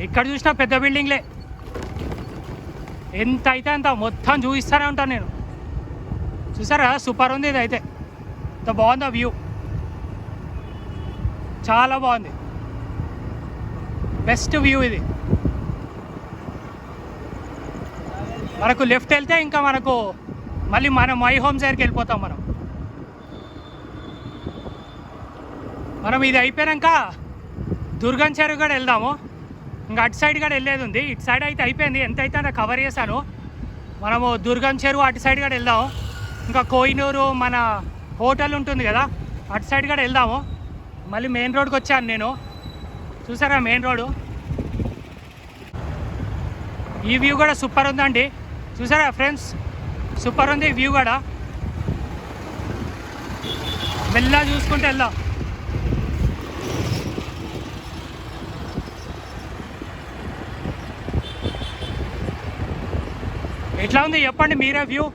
ఎక్కడ చూసినా పెద్ద బిల్డింగ్లే. ఎంత అయితే అంత మొత్తం చూపిస్తూనే ఉంటాను నేను. చూసారా సూపర్ ఉంది. ఇది అయితే ఎంత బాగుంది వ్యూ, చాలా బాగుంది. బెస్ట్ వ్యూ ఇది. మనకు లెఫ్ట్ వెళ్తే ఇంకా మనకు మళ్ళీ మన మై హోమ్స్ దగ్గరికి వెళ్ళిపోతాం మనం ఇది అయిపోయాక దుర్గం చెరువు కూడా వెళ్దాము. ఇంకా అటు సైడ్ కూడా వెళ్ళేది ఉంది. ఇటు సైడ్ అయితే అయిపోయింది, ఎంత అయితే అంత కవర్ చేశాను. మనము దుర్గం చెరువు అటు సైడ్ కూడా వెళ్దాము. ఇంకా కోహినూరు మన హోటల్ ఉంటుంది కదా, అటు సైడ్ కూడా వెళ్దాము. మళ్ళీ మెయిన్ రోడ్కి వచ్చాను నేను. చూసారా మెయిన్ రోడ్డు. ఈ వ్యూ కూడా సూపర్ ఉందండి. చూసారా ఫ్రెండ్స్, సూపర్ ఉంది వ్యూ కూడా. మెల్లగా చూసుకుంటూ వెళ్దాం. ఎట్లా ఉంది చెప్పండి మీరే వ్యూ.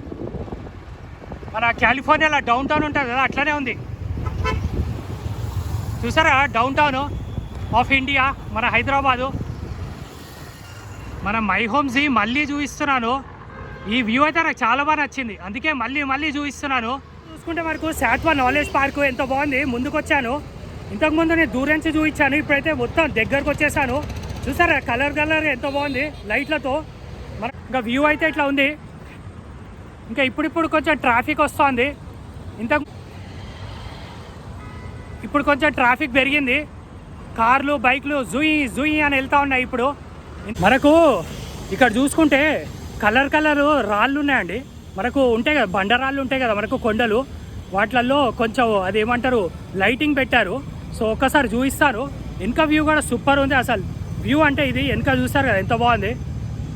మన కాలిఫోర్నియాలో డౌన్ టౌన్ ఉంటుంది కదా, అట్లనే ఉంది. చూసారా డౌన్ టౌన్ ఆఫ్ ఇండియా మన హైదరాబాదు. మన మై హోమ్స్ మళ్ళీ చూపిస్తున్నాను. ఈ వ్యూ అయితే నాకు చాలా బాగా నచ్చింది, అందుకే మళ్ళీ చూపిస్తున్నాను. చూసుకుంటే మనకు శాత్వా నాలెడ్జ్ పార్క్ ఎంత బాగుంది. ముందుకు వచ్చాను, ఇంతకుముందు నేను దూరం నుంచి చూపించాను, ఇప్పుడైతే మొత్తం దగ్గరకు వచ్చేసాను. చూసారా కలర్ ఎంత బాగుంది లైట్లతో. మన ఇంకా వ్యూ అయితే ఇట్లా ఉంది. ఇంకా ఇప్పుడు కొంచెం ట్రాఫిక్ వస్తుంది. ఇప్పుడు కొంచెం ట్రాఫిక్ పెరిగింది. కార్లు బైక్లు జూయి అని వెళ్తూ ఉన్నాయి. ఇప్పుడు మనకు ఇక్కడ చూసుకుంటే కలర్ రాళ్ళు ఉన్నాయండి. మనకు ఉంటాయి కదా బండరాళ్ళు ఉంటాయి కదా మనకు కొండలు, వాటిలలో కొంచెం అదేమంటారు లైటింగ్ పెట్టారు. సో ఒక్కసారి చూపిస్తారు. వెనక వ్యూ కూడా సూపర్ ఉంది. అసలు వ్యూ అంటే ఇది వెనక చూస్తారు కదా ఎంత బాగుంది.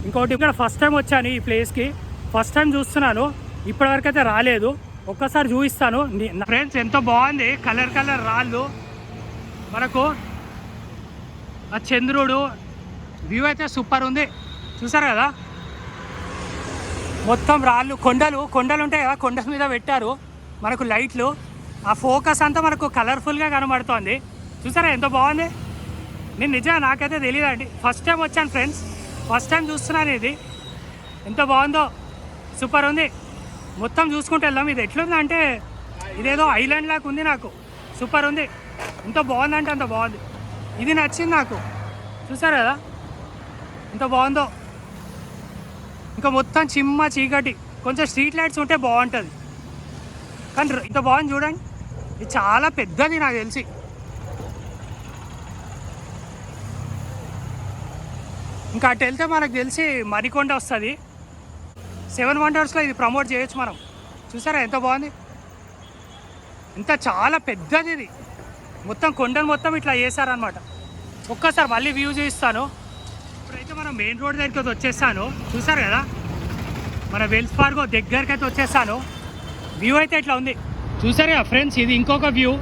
ఇంకోటి ఇక్కడ ఫస్ట్ టైం వచ్చాను ఈ ప్లేస్కి, ఫస్ట్ టైం చూస్తున్నాను, ఇప్పటివరకు అయితే రాలేదు. ఒక్కసారి చూపిస్తాను ఫ్రెండ్స్. ఎంత బాగుంది కలర్ రాళ్ళు. మనకు ఆ చంద్రుడు వ్యూ అయితే సూపర్ ఉంది. చూసారు కదా మొత్తం రాళ్ళు కొండలు ఉంటాయి కదా, కొండల మీద పెట్టారు మనకు లైట్లు. ఆ ఫోకస్ అంతా మనకు కలర్ఫుల్గా కనబడుతోంది. చూసారా ఎంత బాగుంది. నేను నిజంగా నాకైతే తెలియదండి, ఫస్ట్ టైం వచ్చాను ఫ్రెండ్స్, ఫస్ట్ టైం చూస్తున్నాను. ఇది ఎంత బాగుందో, సూపర్ ఉంది. మొత్తం చూసుకుంటూ వెళ్దాం. ఇది ఎట్లుంది అంటే ఇదేదో ఐలాండ్ లాగా ఉంది. నాకు సూపర్ ఉంది. ఎంత బాగుందంటే అంత బాగుంది. ఇది నచ్చింది నాకు. చూసారు కదా ఎంత బాగుందో. ఇంకా మొత్తం చిమ్మ చీకటి, కొంచెం స్ట్రీట్ లైట్స్ ఉంటే బాగుంటుంది. కానీ ఇంత బాగుంది చూడండి. ఇది చాలా పెద్దది నాకు తెలిసి. ఇంకా అటు వెళ్తే మనకు తెలిసి మరికొండ వస్తుంది. 7 వండర్స్లో ఇది ప్రమోట్ చేయొచ్చు మనం. చూసారా ఎంత బాగుంది. ఇంత చాలా పెద్దది ఇది. మొత్తం కొండలు మొత్తం ఇట్లా చేశారనమాట. ఒక్కసారి మళ్ళీ వ్యూ చూపిస్తాను. ఇప్పుడైతే మనం మెయిన్ రోడ్ దగ్గరికి వచ్చేసాను. చూసారు కదా మన వెల్స్ ఫార్గో దగ్గరికి అయితే వచ్చేసాను. వ్యూ అయితే ఇట్లా ఉంది. చూసారు కదా ఫ్రెండ్స్, ఇది ఇంకొక వ్యూ.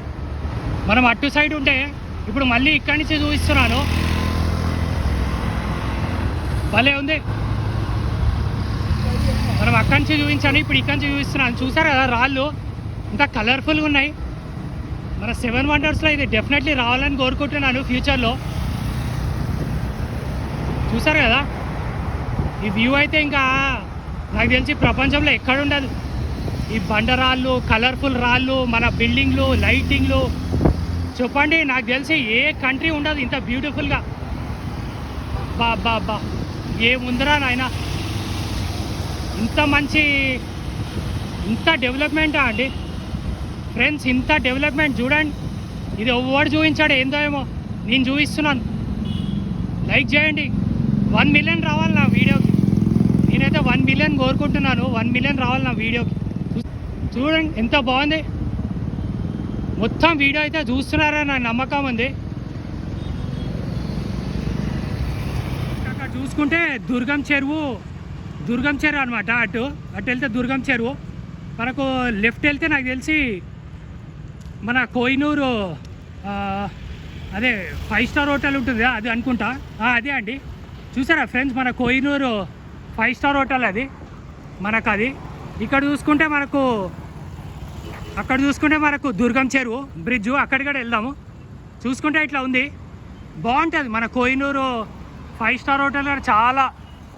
మనం అటు సైడ్ ఉంటే ఇప్పుడు మళ్ళీ ఇక్కడి నుంచి చూపిస్తున్నాను. భలే ఉంది. మనం అక్కడి నుంచి చూపించాను, ఇప్పుడు ఇక్కడి నుంచి చూపిస్తున్నాను. చూసారు కదా రాళ్ళు ఇంకా కలర్ఫుల్గా ఉన్నాయి. మన 7 వండర్స్లో ఇది డెఫినెట్లీ రావాలని కోరుకుంటున్నాను ఫ్యూచర్లో. చూసారు కదా ఈ వ్యూ అయితే ఇంకా నాకు తెలిసి ప్రపంచంలో ఎక్కడ ఉండదు. ఈ బండరాళ్ళు, కలర్ఫుల్ రాళ్ళు, మన బిల్డింగ్లు, లైటింగ్లు, చెప్పండి నాకు తెలిసి ఏ కంట్రీ ఉండదు ఇంత బ్యూటిఫుల్గా. బా ఏముందిరా నాయన, ఇంత డెవలప్మెంటా అండి ఫ్రెండ్స్. ఇంత డెవలప్మెంట్ చూడండి. ఇది ఎవడు చూపించాడు ఏందో ఏమో, నేను చూపిస్తున్నాను. లైక్ చేయండి. 1 మిలియన్ రావాలి నా వీడియోకి. నేనైతే 1 మిలియన్ కోరుకుంటున్నాను. 1 మిలియన్ రావాలి నా వీడియోకి. చూడండి ఎంత బాగుంది. మొత్తం వీడియో అయితే చూస్తున్నారని నాకు నమ్మకం ఉంది. అక్కడ చూసుకుంటే దుర్గం చెరువు అనమాట. అటు వెళ్తే దుర్గం చెరువు. మనకు లెఫ్ట్ వెళ్తే నాకు తెలిసి మన కోహినూరు అదే 5 స్టార్ హోటల్ ఉంటుంది అది అనుకుంటా. అదే అండి, చూసారా ఫ్రెండ్స్, మన కోహినూరు 5 స్టార్ హోటల్ అది మనకు. అది ఇక్కడ చూసుకుంటే మనకు, అక్కడ చూసుకుంటే మనకు దుర్గం చెరువు బ్రిడ్జు, అక్కడికి కూడా వెళ్దాము. చూసుకుంటే ఇట్లా ఉంది, బాగుంటుంది. మన కోహినూరు 5 స్టార్ హోటల్ కూడా చాలా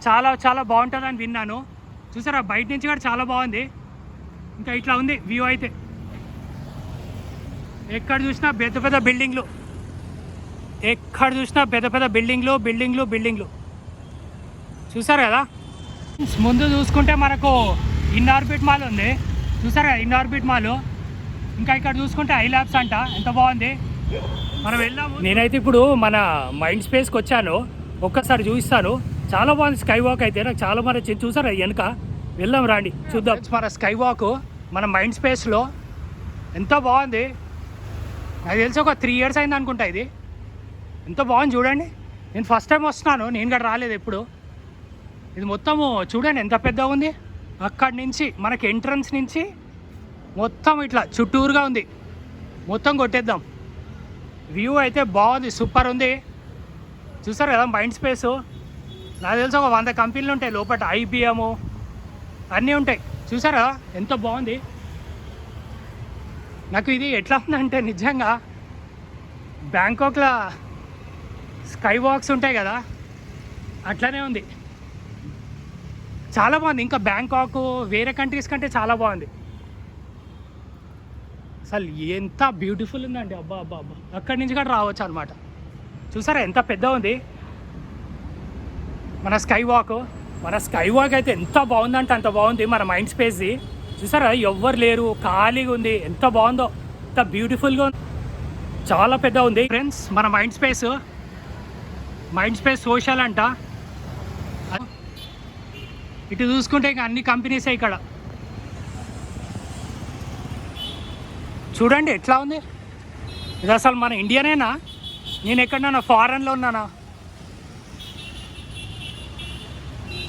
చాలా చాలా బాగుంటుంది అని విన్నాను. చూసారా బయట నుంచి కూడా చాలా బాగుంది. ఇంకా ఇట్లా ఉంది వ్యూ అయితే. ఎక్కడ చూసినా పెద్ద పెద్ద బిల్డింగ్లు, ఎక్కడ చూసినా పెద్ద పెద్ద బిల్డింగ్లు బిల్డింగ్లు బిల్డింగ్లు. చూసారు కదా. ముందు చూసుకుంటే మనకు ఇన్ఆర్బిట్ మాల్ ఉంది, చూసారు కదా ఇన్ఆర్బిట్ మాల్. ఇంకా ఇక్కడ చూసుకుంటే ఐలాబ్స్ అంట, ఎంత బాగుంది. మనం వెళ్దాము. నేనైతే ఇప్పుడు మన మైండ్ స్పేస్కి వచ్చాను, ఒక్కసారి చూపిస్తాను. చాలా బాగుంది స్కై వాక్ అయితే, నాకు చాలా మరి చూసారా వెనక. వెళ్దాం రాండి చూద్దాం. మన స్కై వాక్ మన మైండ్ స్పేస్లో ఎంత బాగుంది. నాకు తెలిసి ఒక 3 years అయింది అనుకుంటా ఇది. ఎంత బాగుంది చూడండి. నేను ఫస్ట్ టైం వస్తున్నాను, నేను కూడా రాలేదు ఎప్పుడు. ఇది మొత్తము చూడండి ఎంత పెద్దగా ఉంది. అక్కడి నుంచి మనకి ఎంట్రన్స్ నుంచి మొత్తం ఇట్లా చుట్టూరుగా ఉంది. మొత్తం కొట్టేద్దాం. వ్యూ అయితే బాగుంది, సూపర్ ఉంది. చూసారు కదా మైండ్ స్పేసు. నాకు తెలిసి ఒక 100 కంపెనీలు ఉంటాయి లోపల, IBM అన్నీ ఉంటాయి. చూసారా ఎంత బాగుంది. నాకు ఇది ఎట్లా ఉందంటే నిజంగా బ్యాంకాక్లో స్కై వాక్స్ ఉంటాయి కదా, అట్లానే ఉంది. చాలా బాగుంది. ఇంకా బ్యాంకాక్ వేరే కంట్రీస్ కంటే చాలా బాగుంది. అసలు ఎంత బ్యూటిఫుల్ ఉందండి. అబ్బా అబ్బా అబ్బా, అక్కడి నుంచి కూడా రావచ్చు అనమాట. చూసారా ఎంత పెద్ద ఉంది మన స్కై వాక్. మన స్కై వాక్ అయితే ఎంత బాగుందంటే అంత బాగుంది. మన మైండ్ స్పేస్ది చూసారా, ఎవ్వరు లేరు, ఖాళీగా ఉంది. ఎంత బాగుందో, ఎంత బ్యూటిఫుల్గా ఉంది, చాలా పెద్ద ఉంది ఫ్రెండ్స్ మన mind space. Mind space social అంట. ఇటు చూసుకుంటే ఇంకా అన్ని కంపెనీసే ఇక్కడ. చూడండి ఎట్లా ఉంది. ఇది అసలు మన ఇండియానేనా, నేను ఎక్కడన్నా ఫారెన్లో ఉన్నానా?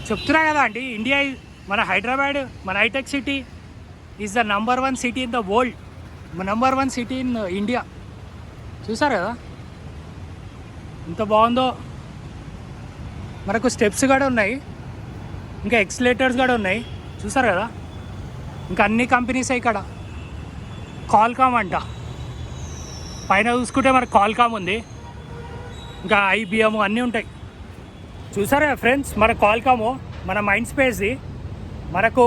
చెప్తున్నా కదా అండి, ఇండియా మన హైదరాబాద్, మన హైటెక్ city is the number 1 city in the world, number 1 city in India. చూసారు కదా ఎంత బాగుందో. మనకు స్టెప్స్ కూడా ఉన్నాయి, ఇంకా ఎక్స్లేటర్స్ కూడా ఉన్నాయి. చూసారు కదా. ఇంకా అన్ని కంపెనీసే ఇక్కడ. కాల్కామ్ అంట, పైన చూసుకుంటే మనకు కాల్కామ్ ఉంది, ఇంకా IBM అన్నీ ఉంటాయి. చూసారా ఫ్రెండ్స్ మన కాల్కాము మన మైండ్ స్పేస్ది. మనకు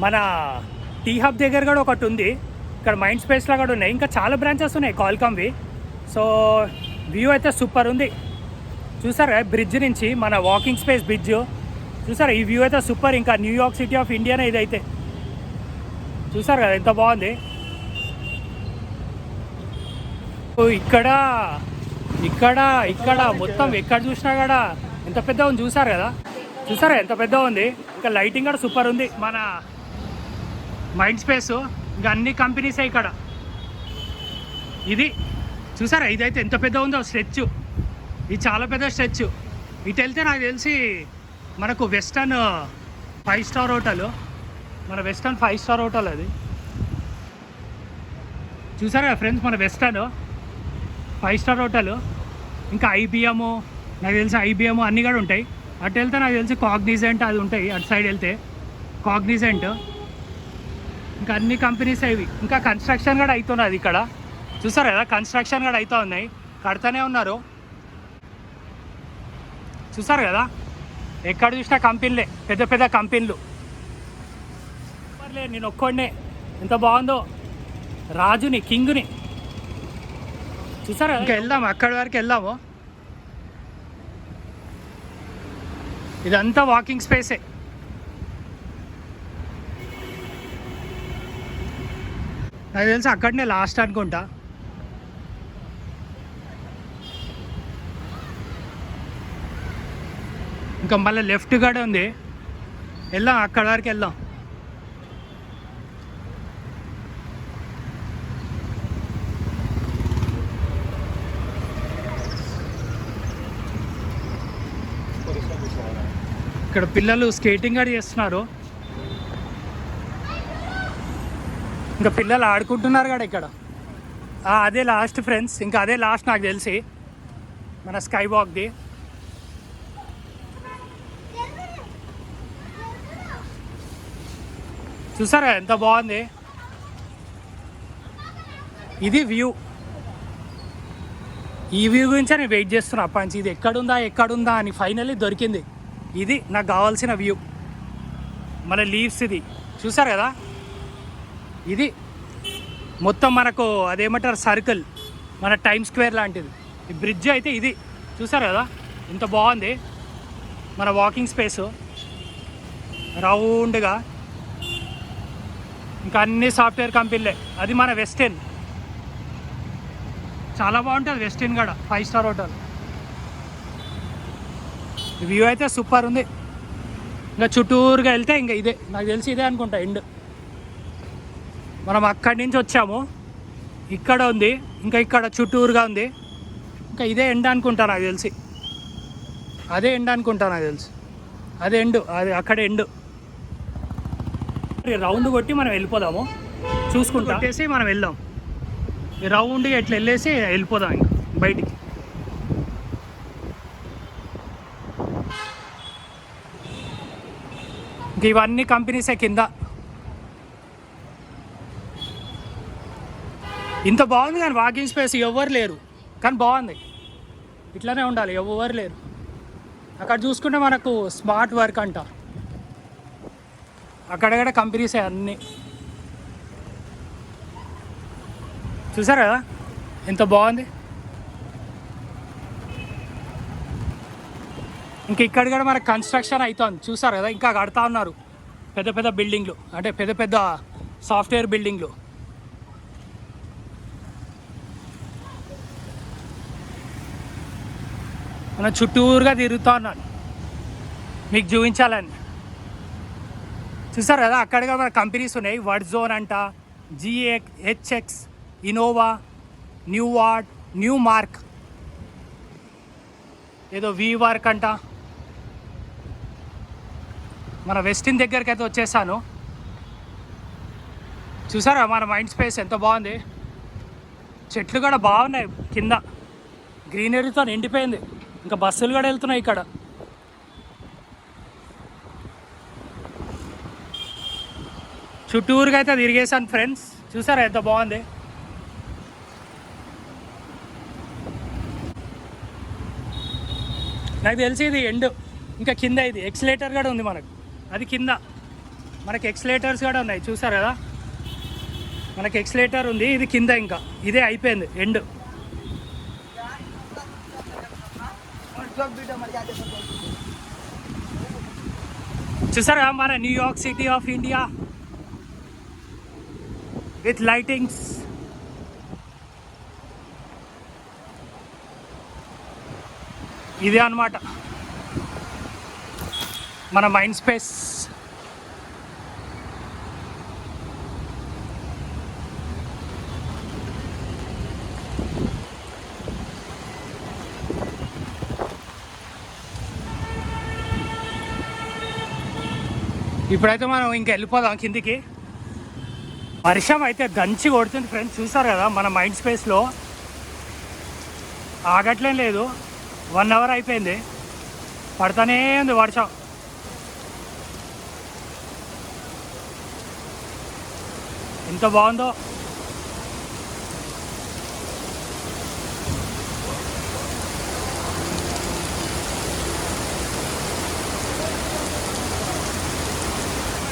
మన టీ హబ్ దగ్గర కూడా ఒకటి ఉంది, ఇక్కడ మైండ్ స్పేస్లో కూడా ఉన్నాయి. ఇంకా చాలా బ్రాంచెస్ ఉన్నాయి కాల్కామ్వి. సో వ్యూ అయితే సూపర్ ఉంది. చూసారా బ్రిడ్జ్ నుంచి మన వాకింగ్ స్పేస్ బ్రిడ్జ్. చూసారా ఈ వ్యూ అయితే సూపర్. ఇంకా న్యూయార్క్ సిటీ ఆఫ్ ఇండియానే ఇదైతే. చూసారు కదా ఎంత బాగుంది. ఇక్కడ ఇక్కడ ఇక్కడ మొత్తం ఎక్కడ చూసినా కూడా ఎంత పెద్ద ఉంది. చూసారు కదా, చూసారా ఎంత పెద్ద ఉంది. ఇంకా లైటింగ్ కూడా సూపర్ ఉంది మన మైండ్ స్పేస్. ఇంకా అన్ని కంపెనీసే ఇక్కడ. ఇది చూసారా ఇదైతే ఎంత పెద్ద ఉందో స్ట్రెచ్. ఇది చాలా పెద్ద స్ట్రెచ్. ఇటు వెళ్తే నాకు తెలిసి మనకు వెస్టర్న్ 5 స్టార్ హోటల్, మన వెస్టర్న్ 5 స్టార్ హోటల్ అది. చూసారా కదా ఫ్రెండ్స్ మన వెస్టర్న్ 5 స్టార్ హోటల్. ఇంకా IBM, నాకు తెలిసి IBM అన్నీ కూడా ఉంటాయి. అటు వెళ్తే నాకు తెలిసి కాగ్నిజెంట్ అది ఉంటాయి. అటు సైడ్ వెళ్తే కాగ్నిజెంట్, ఇంకా అన్ని కంపెనీస్ ఇవి. ఇంకా కన్స్ట్రక్షన్ కూడా అవుతున్నది ఇక్కడ. చూసారు కదా కన్స్ట్రక్షన్ కూడా అవుతూ ఉన్నాయి, కడతానే ఉన్నారు. చూసారు కదా ఎక్కడ చూసినా కంపెనీలే, పెద్ద పెద్ద కంపెనీలు. నేను ఒక్కడినే, ఎంత బాగుందో, రాజుని కింగ్ని. చూసారా ఇంకా వెళ్దాము, అక్కడి వరకు వెళ్దాము. ఇదంతా వాకింగ్ స్పేసే. నాకు తెలిసి అక్కడనే లాస్ట్ అనుకుంటా. ఇంకా మళ్ళీ లెఫ్ట్ కూడా ఉంది, వెళ్దాం అక్కడి వరకు వెళ్దాం. ఇక్కడ పిల్లలు స్కేటింగ్ కూడా చేస్తున్నారు, ఇంకా పిల్లలు ఆడుకుంటున్నారు కూడా ఇక్కడ. అదే లాస్ట్ ఫ్రెండ్స్, ఇంకా అదే లాస్ట్ నాకు తెలిసి మన స్కై వాక్ది. చూసారా ఎంత బాగుంది. ఇది వ్యూ. ఈ వ్యూ గురించే నేను వెయిట్ చేస్తున్నా అప్పటి నుంచి. ఇది ఎక్కడుందా అని ఫైనల్లీ దొరికింది. ఇది నాకు కావాల్సిన వ్యూ. మన లీవ్స్ ఇది చూసారు కదా, ఇది మొత్తం మనకు అదేమంటారు సర్కిల్, మన టైమ్ స్క్వేర్ లాంటిది. ఈ బ్రిడ్జ్ అయితే ఇది చూసారు కదా ఇంత బాగుంది. మన వాకింగ్ స్పేసు రౌండ్గా, ఇంకా అన్ని సాఫ్ట్వేర్ కంపెనీలే. అది మన వెస్టిన్, చాలా బాగుంటుంది వెస్టిన్ కూడా, 5 స్టార్ హోటల్. వ్యూ అయితే సూపర్ ఉంది. ఇంకా చుట్టూరుగా వెళ్తే ఇంకా ఇదే నాకు తెలిసి ఇదే అనుకుంటా ఎండ్. మనం అక్కడి నుంచి వచ్చాము, ఇక్కడ ఉంది, ఇంకా ఇక్కడ చుట్టూరుగా ఉంది, ఇంకా ఇదే ఎండ్ అనుకుంటా నాకు తెలిసి. అదే ఎండ్ అనుకుంటా నాకు తెలిసి, అదే ఎండ్, అది అక్కడే ఎండ్. రౌండ్ కొట్టి మనం వెళ్ళిపోదాము, చూసుకుంటా కొట్టేసి మనం వెళ్దాం. ఈ రౌండ్గా ఎట్లా వెళ్ళేసి వెళ్ళిపోదాం ఇంకా బయటికి. ఇంక ఇవన్నీ కంపెనీసే కింద. ఇంత బాగుంది కానీ వాకింగ్ స్పేస్ ఎవ్వరు లేరు, కానీ బాగుంది. ఇట్లానే ఉండాలి, ఎవ్వరు లేరు. అక్కడ చూసుకుంటే మనకు స్మార్ట్ వర్క్ అంట, అక్కడక్కడ కంపెనీసే అన్నీ. చూసారు కదా ఎంత బాగుంది. ఇంక ఇక్కడ కూడా మనకు కన్స్ట్రక్షన్ అవుతుంది చూసారు కదా, ఇంకా కడతా ఉన్నారు పెద్ద పెద్ద బిల్డింగ్లు, అంటే పెద్ద పెద్ద సాఫ్ట్వేర్ బిల్డింగ్లు. మనం చుట్టూరుగా తిరుగుతూ ఉన్నాను మీకు చూపించాలని. చూసారు కదా అక్కడగా మన కంపెనీస్ ఉన్నాయి. వర్డ్ జోన్ అంట, GHX, Innova, new ward, new mark, ఏదో వి వర్క్ అంట. మన వెస్టిన్ దగ్గరికి అయితే వచ్చేసాను. చూసారా మన మైండ్ స్పేస్ ఎంత బాగుంది. చెట్లు కూడా బాగున్నాయి, కింద గ్రీనరీతో నిండిపోయింది. ఇంకా బస్సులు కూడా వెళ్తున్నాయి ఇక్కడ. చుట్టూరుగా అయితే తిరిగేసాను ఫ్రెండ్స్. చూసారా ఎంత బాగుంది. నాకు తెలిసి ఇది ఎండ్. ఇంకా కింద ఇది ఎక్సలేటర్ కూడా ఉంది మనకు, అది కింద. మనకి ఎక్సలేటర్స్ కూడా ఉన్నాయి చూసారు కదా, మనకి ఎక్సలేటర్ ఉంది, ఇది కింద. ఇంకా ఇదే అయిపోయింది ఎండ్. చూసారా మన New York city of India with lightings. ఇదే అన్నమాట మన మైండ్ స్పేస్. ఇప్పుడైతే మనం ఇంకా వెళ్ళిపోదాం కిందికి. వర్షం అయితే దంచి కొడుతుంది ఫ్రెండ్స్. చూసారు కదా మన మైండ్ స్పేస్లో ఆగట్లేం లేదు. 1 అవర్ అయిపోయింది, పడతానే ఉంది వర్షం. ఎంత బాగుందో.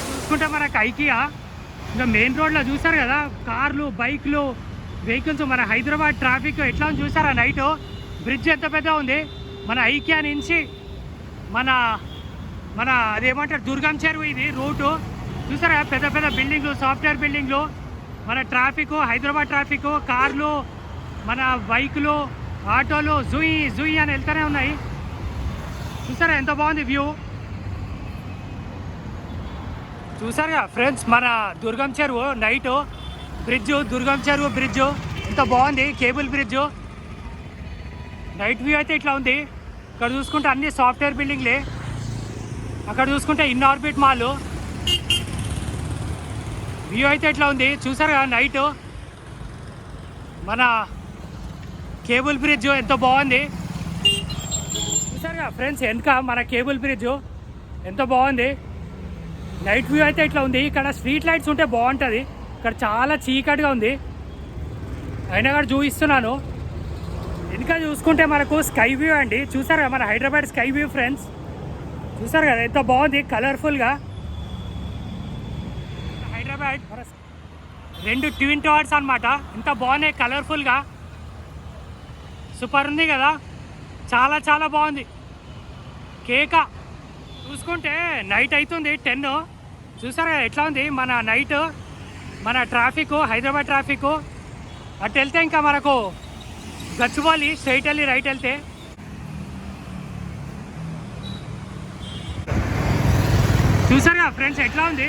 చూసుకుంటే మనకు ఐకియా ఇంకా మెయిన్ రోడ్లో చూసారు కదా, కార్లు, బైక్లు, వెహికల్స్. మన హైదరాబాద్ ట్రాఫిక్ ఎట్లా ఉంది చూసారా నైట్. బ్రిడ్జ్ ఎంత పెద్ద ఉంది. మన ఐకియా నుంచి మన అదేమంటారు దుర్గం చెరువు ఇది రూటు. చూసారా పెద్ద పెద్ద బిల్డింగ్లు, సాఫ్ట్వేర్ బిల్డింగ్లు. మన ట్రాఫిక్, హైదరాబాద్ ట్రాఫిక్, కార్లు, మన బైకులు, ఆటోలు జుయి జుయి అని వెళ్తూనే ఉన్నాయి. చూసారా ఎంత బాగుంది వ్యూ. చూసారుగా ఫ్రెండ్స్ మన దుర్గం చెరువు నైటు బ్రిడ్జు, దుర్గం చెరువు బ్రిడ్జు ఎంత బాగుంది. Cable bridge. నైట్ వ్యూ అయితే ఇట్లా ఉంది. ఇక్కడ చూసుకుంటే అన్ని సాఫ్ట్వేర్ బిల్డింగ్లే. అక్కడ చూసుకుంటే ఇన్ ఆర్బిట్ మాల్. వ్యూ అయితే ఇట్లా ఉంది చూసారుగా మన కేబుల్ బ్రిడ్జ్ ఎంతో బాగుంది చూసారుగా ఫ్రెండ్స్. వెనక మన కేబుల్ బ్రిడ్జ్ ఎంతో బాగుంది. నైట్ వ్యూ అయితే ఇట్లా ఉంది. ఇక్కడ స్ట్రీట్ లైట్స్ ఉంటే బాగుంటుంది. ఇక్కడ చాలా చీకటిగా ఉంది, అయినా కూడా చూపిస్తున్నాను. ఇంకా చూసుకుంటే మనకు స్కై వ్యూ అండి. చూసారు కదా మన హైదరాబాద్ స్కై వ్యూ ఫ్రెండ్స్. చూసారు కదా ఎంత బాగుంది కలర్ఫుల్గా. హైదరాబాద్ 2 ట్విన్ టవర్స్ అనమాట. ఎంత బాగున్నాయి కలర్ఫుల్గా. సూపర్ ఉంది కదా, చాలా చాలా బాగుంది. కేక చూసుకుంటే నైట్ అవుతుంది 10. చూసారు కదా ఎట్లా ఉంది మన నైట్, మన ట్రాఫిక్, హైదరాబాద్ ట్రాఫిక్. అటు వెళ్తే ఇంకా మనకు గచ్చిబౌలి స్ట్రైట్ వెళ్ళి రైట్ వెళ్తే చూసారుగా ఫ్రెండ్స్ ఎట్లా ఉంది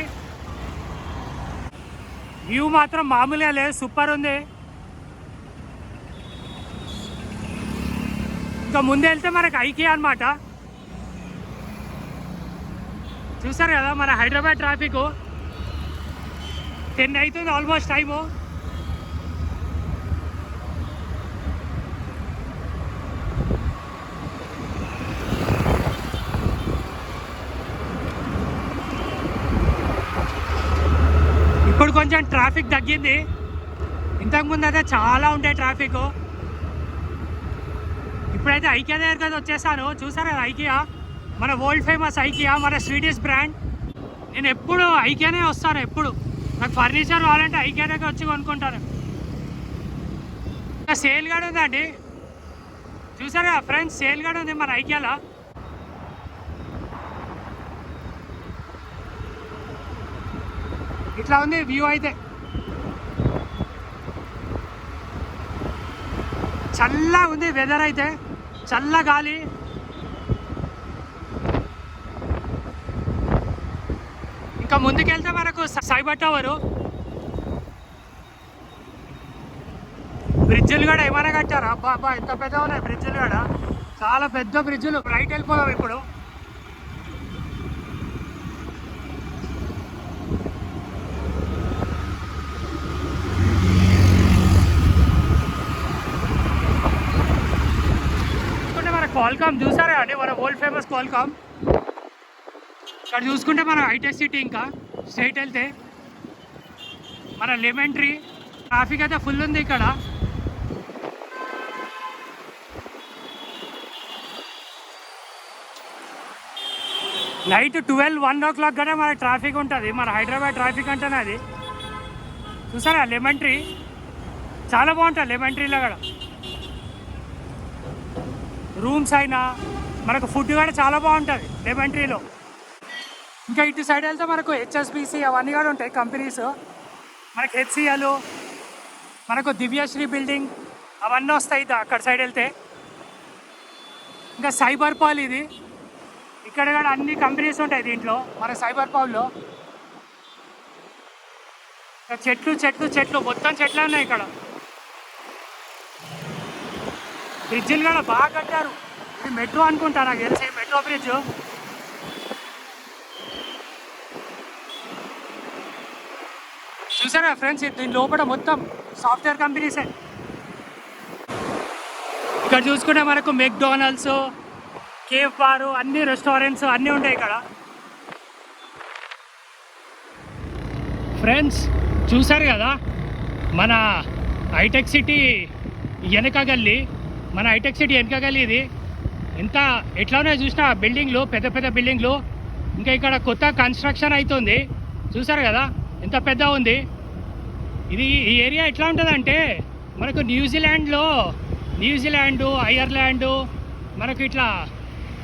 వ్యూ. మాత్రం మామూలుగా లేదు, సూపర్ ఉంది. ఇంకా ముందు వెళ్తే మనకు ఐకియా అనమాట. చూసారు కదా మన హైదరాబాద్ ట్రాఫిక్ 10 అవుతుంది ఆల్మోస్ట్ టైము. ఇప్పుడు కొంచెం ట్రాఫిక్ తగ్గింది. ఇంతకుముందు అయితే చాలా ఉండే ట్రాఫిక్. ఇప్పుడైతే ఐకియా దగ్గరికి అయితే వచ్చేసాను. చూసారు కదా ఐకియా, మన వరల్డ్ ఫేమస్ ఐకియా, మన స్వీడిష్ బ్రాండ్. నేను ఎప్పుడు ఐకియానే వస్తాను. ఎప్పుడు నాకు ఫర్నిచర్ కావాలంటే ఐకియా దగ్గర వచ్చి కొనుక్కుంటాను. ఇంకా సేల్ కూడా ఉందండి. చూసారా ఫ్రెండ్స్, సేల్ కూడా ఉంది మన ఐకియాలో. ఇట్లా ఉంది వ్యూ అయితే. చల్లగా ఉంది వెదర్ అయితే, చల్ల గాలి. ఇంకా ముందుకెళ్తే మనకు సైబర్ టవరు, బ్రిడ్జిలు కూడా ఏమైనా కట్టారా? అబ్బా ఎంత పెద్ద ఉన్నాయి బ్రిడ్జిలు కూడా, చాలా పెద్ద బ్రిడ్జిలు. రైట్ వెళ్ళిపోదాం ఇప్పుడు. క్వాల్కామ్ చూసారా అండి, మన వరల్డ్ ఫేమస్ క్వాల్కామ్. ఇక్కడ చూసుకుంటే మన హైటెక్ సిటీ. ఇంకా స్ట్రైట్ వెళ్తే మన లెమన్ ట్రీ. ట్రాఫిక్ అయితే ఫుల్ ఉంది ఇక్కడ. నైట్ 12-1 o'clock కూడా మన ట్రాఫిక్ ఉంటుంది. మన హైదరాబాద్ ట్రాఫిక్ అంటేనే అది. చూసారా లెమన్ ట్రీ, చాలా బాగుంటుంది లెమన్ ట్రీలో కూడా. రూమ్స్ అయినా మనకు ఫుడ్ కూడా చాలా బాగుంటుంది లెమన్ ట్రీలో. ఇంకా ఇటు సైడ్ వెళ్తే మనకు హెచ్ఎస్బిసి అవన్నీ కూడా ఉంటాయి కంపెనీస్. మనకు హెచ్సిఎల్, మనకు దివ్యశ్రీ బిల్డింగ్ అవన్నీ వస్తాయి అక్కడ సైడ్ వెళ్తే. ఇంకా సైబర్ పాల్ ఇది, ఇక్కడ కూడా అన్ని కంపెనీస్ ఉంటాయి దీంట్లో మన సైబర్ పాల్లో. చెట్లు చెట్లు చెట్లు మొత్తం చెట్లే ఉన్నాయి ఇక్కడ. బ్రిడ్జిలు కూడా బాగా కట్టారు. ఇది మెట్రో అనుకుంటా నాకు తెలిసి, మెట్రో బ్రిడ్జ్. చూసారా ఫ్రెండ్స్, దీని లోపల మొత్తం సాఫ్ట్వేర్ కంపెనీసే. ఇక్కడ చూసుకుంటే మనకు మెక్డొనాల్డ్స్, కేఫ్ బారు, అన్ని రెస్టారెంట్స్ అన్నీ ఉంటాయి ఇక్కడ. ఫ్రెండ్స్ చూసారు కదా మన హైటెక్ సిటీ వెనక గల్లీ. మన హైటెక్ సిటీ వెనక గల్లీ ఇది. ఎంత ఎట్లానే చూసినా బిల్డింగ్లు, పెద్ద పెద్ద బిల్డింగ్లు. ఇంకా ఇక్కడ కొత్త కన్స్ట్రక్షన్ అవుతుంది. చూసారు కదా ఎంత పెద్ద ఉంది ఇది. ఈ ఏరియా ఎట్లా ఉంటుందంటే మనకు న్యూజిలాండు, ఐర్లాండు, మనకు ఇట్లా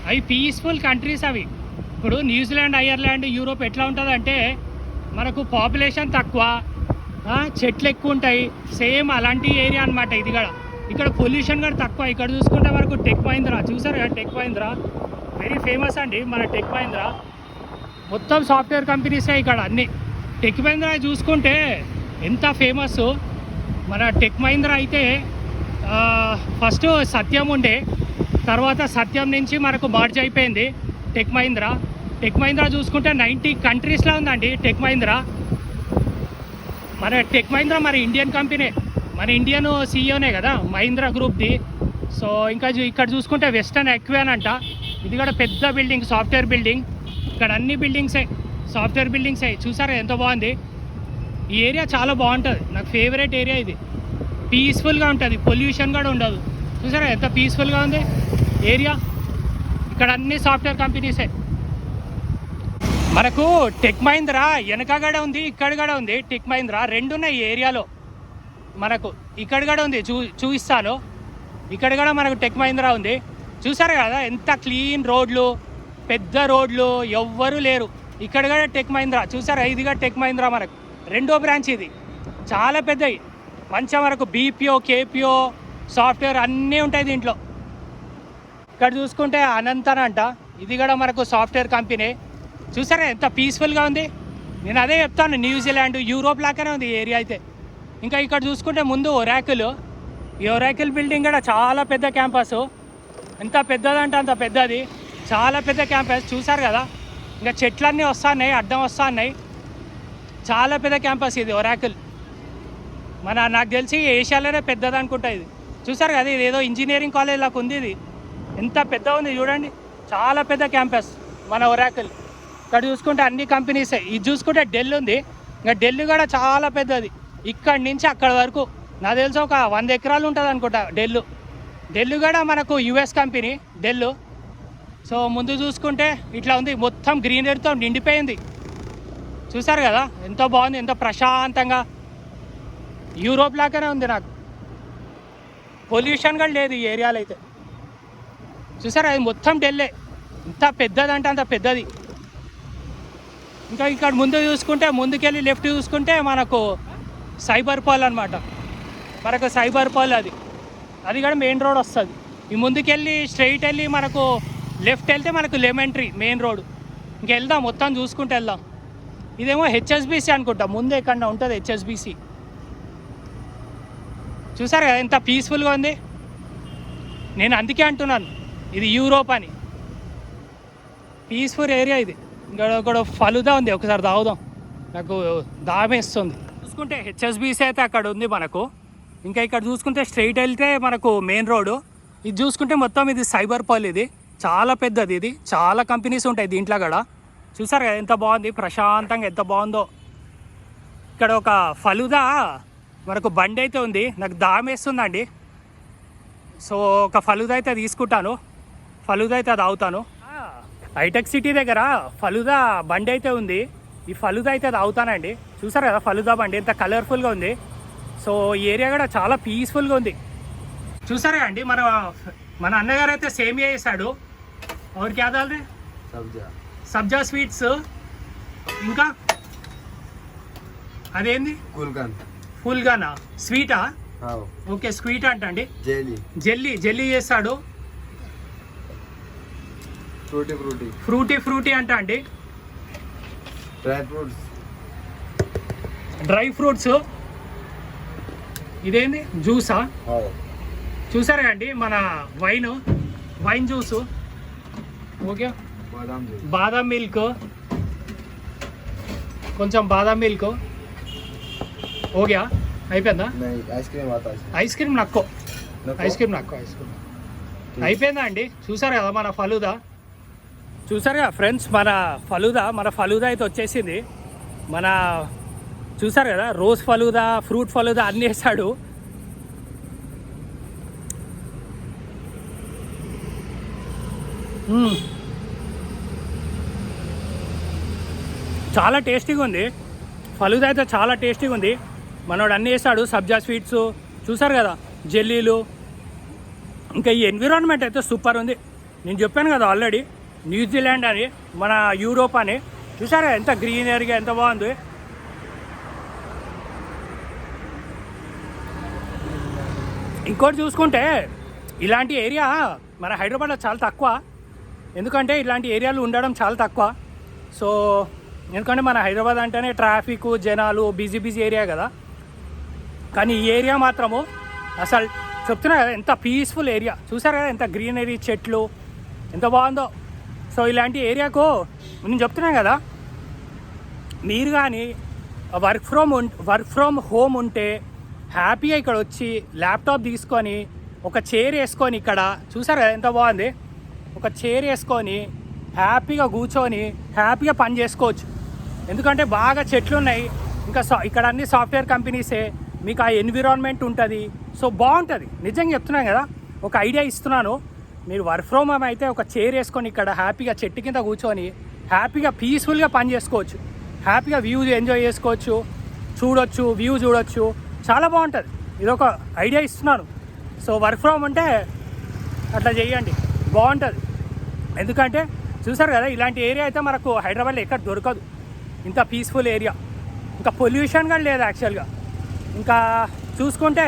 అవి పీస్ఫుల్ కంట్రీస్ అవి. ఇప్పుడు న్యూజిలాండ్, ఐర్లాండ్, యూరోప్ ఎట్లా ఉంటుందంటే మనకు పాపులేషన్ తక్కువ, చెట్లు ఎక్కువ ఉంటాయి. సేమ్ అలాంటి ఏరియా అనమాట ఇది కూడా. ఇక్కడ పొల్యూషన్ కూడా తక్కువ. ఇక్కడ చూసుకుంటే మనకు టెక్ మహీంద్రా. చూసారు కదా టెక్ మహీంద్రా వెరీ ఫేమస్ అండి మన టెక్ మహీంద్రా. మొత్తం సాఫ్ట్వేర్ కంపెనీసే ఇక్కడ అన్నీ. టెక్ మహీంద్రా చూసుకుంటే ఎంత ఫేమస్. మన టెక్ మహీంద్రా అయితే ఫస్ట్ సత్యం ఉండే, తర్వాత సత్యం నుంచి మనకు మర్జ్ అయిపోయింది టెక్ మహీంద్రా. టెక్ మహీంద్రా చూసుకుంటే 90 కంట్రీస్లో ఉందండి టెక్ మహీంద్రా. మన టెక్ మహీంద్రా మరి ఇండియన్ కంపెనీ. మన ఇండియన్ సీఈఓనే కదా మహీంద్రా గ్రూప్ది. సో ఇంకా ఇక్కడ చూసుకుంటే వెస్టర్న్ ఎక్వేన్ అంట. ఇది కూడా పెద్ద బిల్డింగ్, సాఫ్ట్వేర్ బిల్డింగ్. ఇక్కడ అన్ని బిల్డింగ్సే సాఫ్ట్వేర్ బిల్డింగ్సే. చూసారా ఎంత బాగుంది. ఈ ఏరియా చాలా బాగుంటుంది, నాకు ఫేవరెట్ ఏరియా ఇది. పీస్ఫుల్గా ఉంటుంది, పొల్యూషన్ కూడా ఉండదు. చూసారా ఎంత పీస్ఫుల్గా ఉంది ఏరియా. ఇక్కడ అన్ని సాఫ్ట్వేర్ కంపెనీసే. మనకు టెక్ మహీంద్రా వెనక కూడా ఉంది, ఇక్కడ కూడా ఉంది. టెక్ మహీంద్రా రెండు ఉన్నాయి ఈ ఏరియాలో. మనకు ఇక్కడ కూడా ఉంది, చూపిస్తాను. ఇక్కడ కూడా మనకు టెక్ మహీంద్రా ఉంది. చూసారు కదా ఎంత క్లీన్ రోడ్లు, పెద్ద రోడ్లు, ఎవ్వరూ లేరు. ఇక్కడ కూడా టెక్ మహీంద్రా. చూసారా ఇదిగా టెక్ మహీంద్రా మనకు రెండో బ్రాంచ్. ఇది చాలా పెద్దవి. మంచిగా మనకు బీపీఓ, కేపీఓ, సాఫ్ట్వేర్ అన్నీ ఉంటాయి దీంట్లో. ఇక్కడ చూసుకుంటే అనంతన్ అంట. ఇది కూడా మనకు సాఫ్ట్వేర్ కంపెనీ. చూసారా ఎంత పీస్ఫుల్గా ఉంది. నేను అదే చెప్తాను, న్యూజిలాండ్, యూరోప్ లాగానే ఉంది ఈ ఏరియా అయితే. ఇంకా ఇక్కడ చూసుకుంటే ముందు ఒరాకిల్. ఈ ఒరాకిల్ బిల్డింగ్ కూడా చాలా పెద్ద క్యాంపస్. ఎంత పెద్దదంటే అంత పెద్దది, చాలా పెద్ద క్యాంపస్. చూసారు కదా ఇంకా చెట్లన్నీ వస్తున్నాయి, అడ్డం వస్తున్నాయి. చాలా పెద్ద క్యాంపస్ ఇది ఒరాకిల్. నాకు తెలిసి ఏషియాలోనే పెద్దది అనుకుంటా ఇది. చూసారు కదా ఇది ఏదో ఇంజనీరింగ్ కాలేజ్ లాగా ఉంది. ఇది ఎంత పెద్ద ఉంది చూడండి, చాలా పెద్ద క్యాంపస్ మన ఒరాకిల్. ఇక్కడ చూసుకుంటే అన్ని కంపెనీసే. ఇది చూసుకుంటే డెల్ ఉంది. ఇంకా డెల్ కూడా చాలా పెద్దది, ఇక్కడి నుంచి అక్కడ వరకు నాకు తెలిసి ఒక 100 ఎకరాలు ఉంటుంది అనుకుంటా డెల్. డెల్ కూడా మనకు యుఎస్ కంపెనీ డెల్. సో ముందు చూసుకుంటే ఇట్లా ఉంది, మొత్తం గ్రీనరీతో నిండిపోయింది. చూసారు కదా ఎంత బాగుంది, ఎంత ప్రశాంతంగా. యూరోప్ లాగానే ఉంది. నాకు పొల్యూషన్ కూడా లేదు ఈ ఏరియాలో అయితే. చూసారా అది మొత్తం డెల్లే, ఎంత పెద్దదంటే అంత పెద్దది. ఇంకా ఇక్కడ ముందు చూసుకుంటే, ముందుకెళ్ళి లెఫ్ట్ చూసుకుంటే మనకు సైబర్ పాల్ అనమాట. మనకు సైబర్ పాల్ అది కూడా మెయిన్ రోడ్ వస్తుంది. ఈ ముందుకెళ్ళి స్ట్రైట్ వెళ్ళి మనకు లెఫ్ట్ వెళ్తే మనకు లెమన్ ట్రీ మెయిన్ రోడ్. ఇంక వెళ్దాం, మొత్తం చూసుకుంటూ వెళ్దాం. ఇదేమో హెచ్ఎస్బిసి అనుకుంటా, ముందే ఎక్కడ ఉంటుంది హెచ్ఎస్బిసి. చూసారు కదా ఎంత పీస్ఫుల్గా ఉంది. నేను అందుకే అంటున్నాను ఇది యూరోప్ అని. పీస్ఫుల్ ఏరియా ఇది. ఇక్కడ ఫలుదా ఉంది, ఒకసారి తాగుదాం, నాకు దామేస్తుంది. చూసుకుంటే హెచ్ఎస్బిసి అయితే అక్కడ ఉంది మనకు. ఇంకా ఇక్కడ చూసుకుంటే స్ట్రైట్ వెళ్తే మనకు మెయిన్ రోడ్డు. ఇది చూసుకుంటే మొత్తం ఇది సైబర్ పాల్. ఇది చాలా పెద్దది, ఇది చాలా కంపెనీస్ ఉంటాయి దీంట్లో కూడా. చూసారు కదా ఎంత బాగుంది, ప్రశాంతంగా ఎంత బాగుందో. ఇక్కడ ఒక ఫలుదా మనకు బండి అయితే ఉంది, నాకు దామేస్తుందండి. సో ఒక ఫలుదా అయితే తీసుకుంటాను, ఫలుదా అయితే తాగుతాను. హైటెక్ సిటీ దగ్గర ఫలుదా బండి అయితే ఉంది. ఈ ఫలుదా అయితే తాగుతానండి. చూసారు కదా ఫలుదా బండి ఎంత కలర్ఫుల్గా ఉంది. సో ఈ ఏరియా కూడా చాలా పీస్ఫుల్గా ఉంది. చూసారా అండి మన అన్నగారు అయితే సేమియా చేశాడు. ఎవరికి ఆదాలి సబ్జా స్వీట్స్. ఇంకా అదేంది ఫుల్గానా స్వీటా? ఓకే స్వీట్ అంట అండి. జెల్లీ చేస్తాడు. ఫ్రూటీ అంట అండి. Dry fruits. ఇదేంది జ్యూసా? చూసారా అండి మన వైన్ జ్యూసు. ఓకే బాదాం మిల్క్, కొంచెం బాదాం మిల్క్. ఓకే అయిపోయిందా? ఐస్ క్రీమ్ నక్కో అయిపోయిందా అండి. చూసారు కదా మన ఫలుదా. చూసారు కదా ఫ్రెండ్స్ మన ఫలుదా అయితే వచ్చేసింది. చూసారు కదా రోజ్ ఫలుదా, ఫ్రూట్ ఫలుదా అన్నీ వేసాడు. చాలా టేస్టీగా ఉంది ఫలుదా అయితే, చాలా టేస్టీగా ఉంది. మనోడు అన్నీ వేసాడు, సబ్జా స్వీట్స్ చూసారు కదా, జెల్లీలు. ఇంకా ఈ ఎన్విరాన్మెంట్ అయితే సూపర్ ఉంది. నేను చెప్పాను కదా ఆల్రెడీ న్యూజిలాండ్ అని, మన యూరోప్ అని. చూసారా ఎంత గ్రీనరీగా ఎంత బాగుంది. ఇంకోటి చూసుకుంటే ఇలాంటి ఏరియా మన హైదరాబాద్లో చాలా తక్కువ. ఎందుకంటే ఇలాంటి ఏరియాలు ఉండడం చాలా తక్కువ. సో ఎందుకంటే మన హైదరాబాద్ అంటేనే ట్రాఫిక్, జనాలు, బిజీ ఏరియా కదా. కానీ ఈ ఏరియా మాత్రము అసలు చెప్తున్నా కదా ఎంత పీస్ఫుల్ ఏరియా. చూసారు కదా ఎంత గ్రీనరీ, చెట్లు ఎంత బాగుందో. సో ఇలాంటి ఏరియాకు నేను చెప్తున్నాను కదా, మీరు కానీ వర్క్ ఫ్రమ్ హోమ్ ఉంటే హ్యాపీగా ఇక్కడ వచ్చి ల్యాప్టాప్ తీసుకొని ఒక చైర్ వేసుకొని ఇక్కడ చూసారు కదా ఎంత బాగుంది, ఒక చైర్ వేసుకొని హ్యాపీగా కూర్చొని హ్యాపీగా పని చేసుకోవచ్చు. ఎందుకంటే బాగా చెట్లు ఉన్నాయి, ఇంకా ఇక్కడ అన్ని సాఫ్ట్వేర్ కంపెనీసే, మీకు ఆ ఎన్విరాన్మెంట్ ఉంటుంది. సో బాగుంటుంది, నిజంగా చెప్తున్నాను కదా, ఒక ఐడియా ఇస్తున్నాను. మీరు వర్క్ ఫ్రమ్ హోమ్ అయితే ఒక చైర్ వేసుకొని ఇక్కడ హ్యాపీగా చెట్టు కింద కూర్చొని హ్యాపీగా పీస్ఫుల్గా పని చేసుకోవచ్చు, హ్యాపీగా వ్యూ ఎంజాయ్ చేసుకోవచ్చు, చూడొచ్చు, వ్యూ చూడొచ్చు, చాలా బాగుంటుంది. ఇదొక ఐడియా ఇస్తున్నాను. సో వర్క్ ఫ్రమ్ అంటే అట్లా చేయండి, బాగుంటుంది. ఎందుకంటే చూసారు కదా, ఇలాంటి ఏరియా అయితే మనకు హైదరాబాద్లో ఎక్కడ దొరకదు, ఇంత పీస్ఫుల్ ఏరియా. ఇంకా పొల్యూషన్ కూడా లేదు యాక్చువల్గా. ఇంకా చూసుకుంటే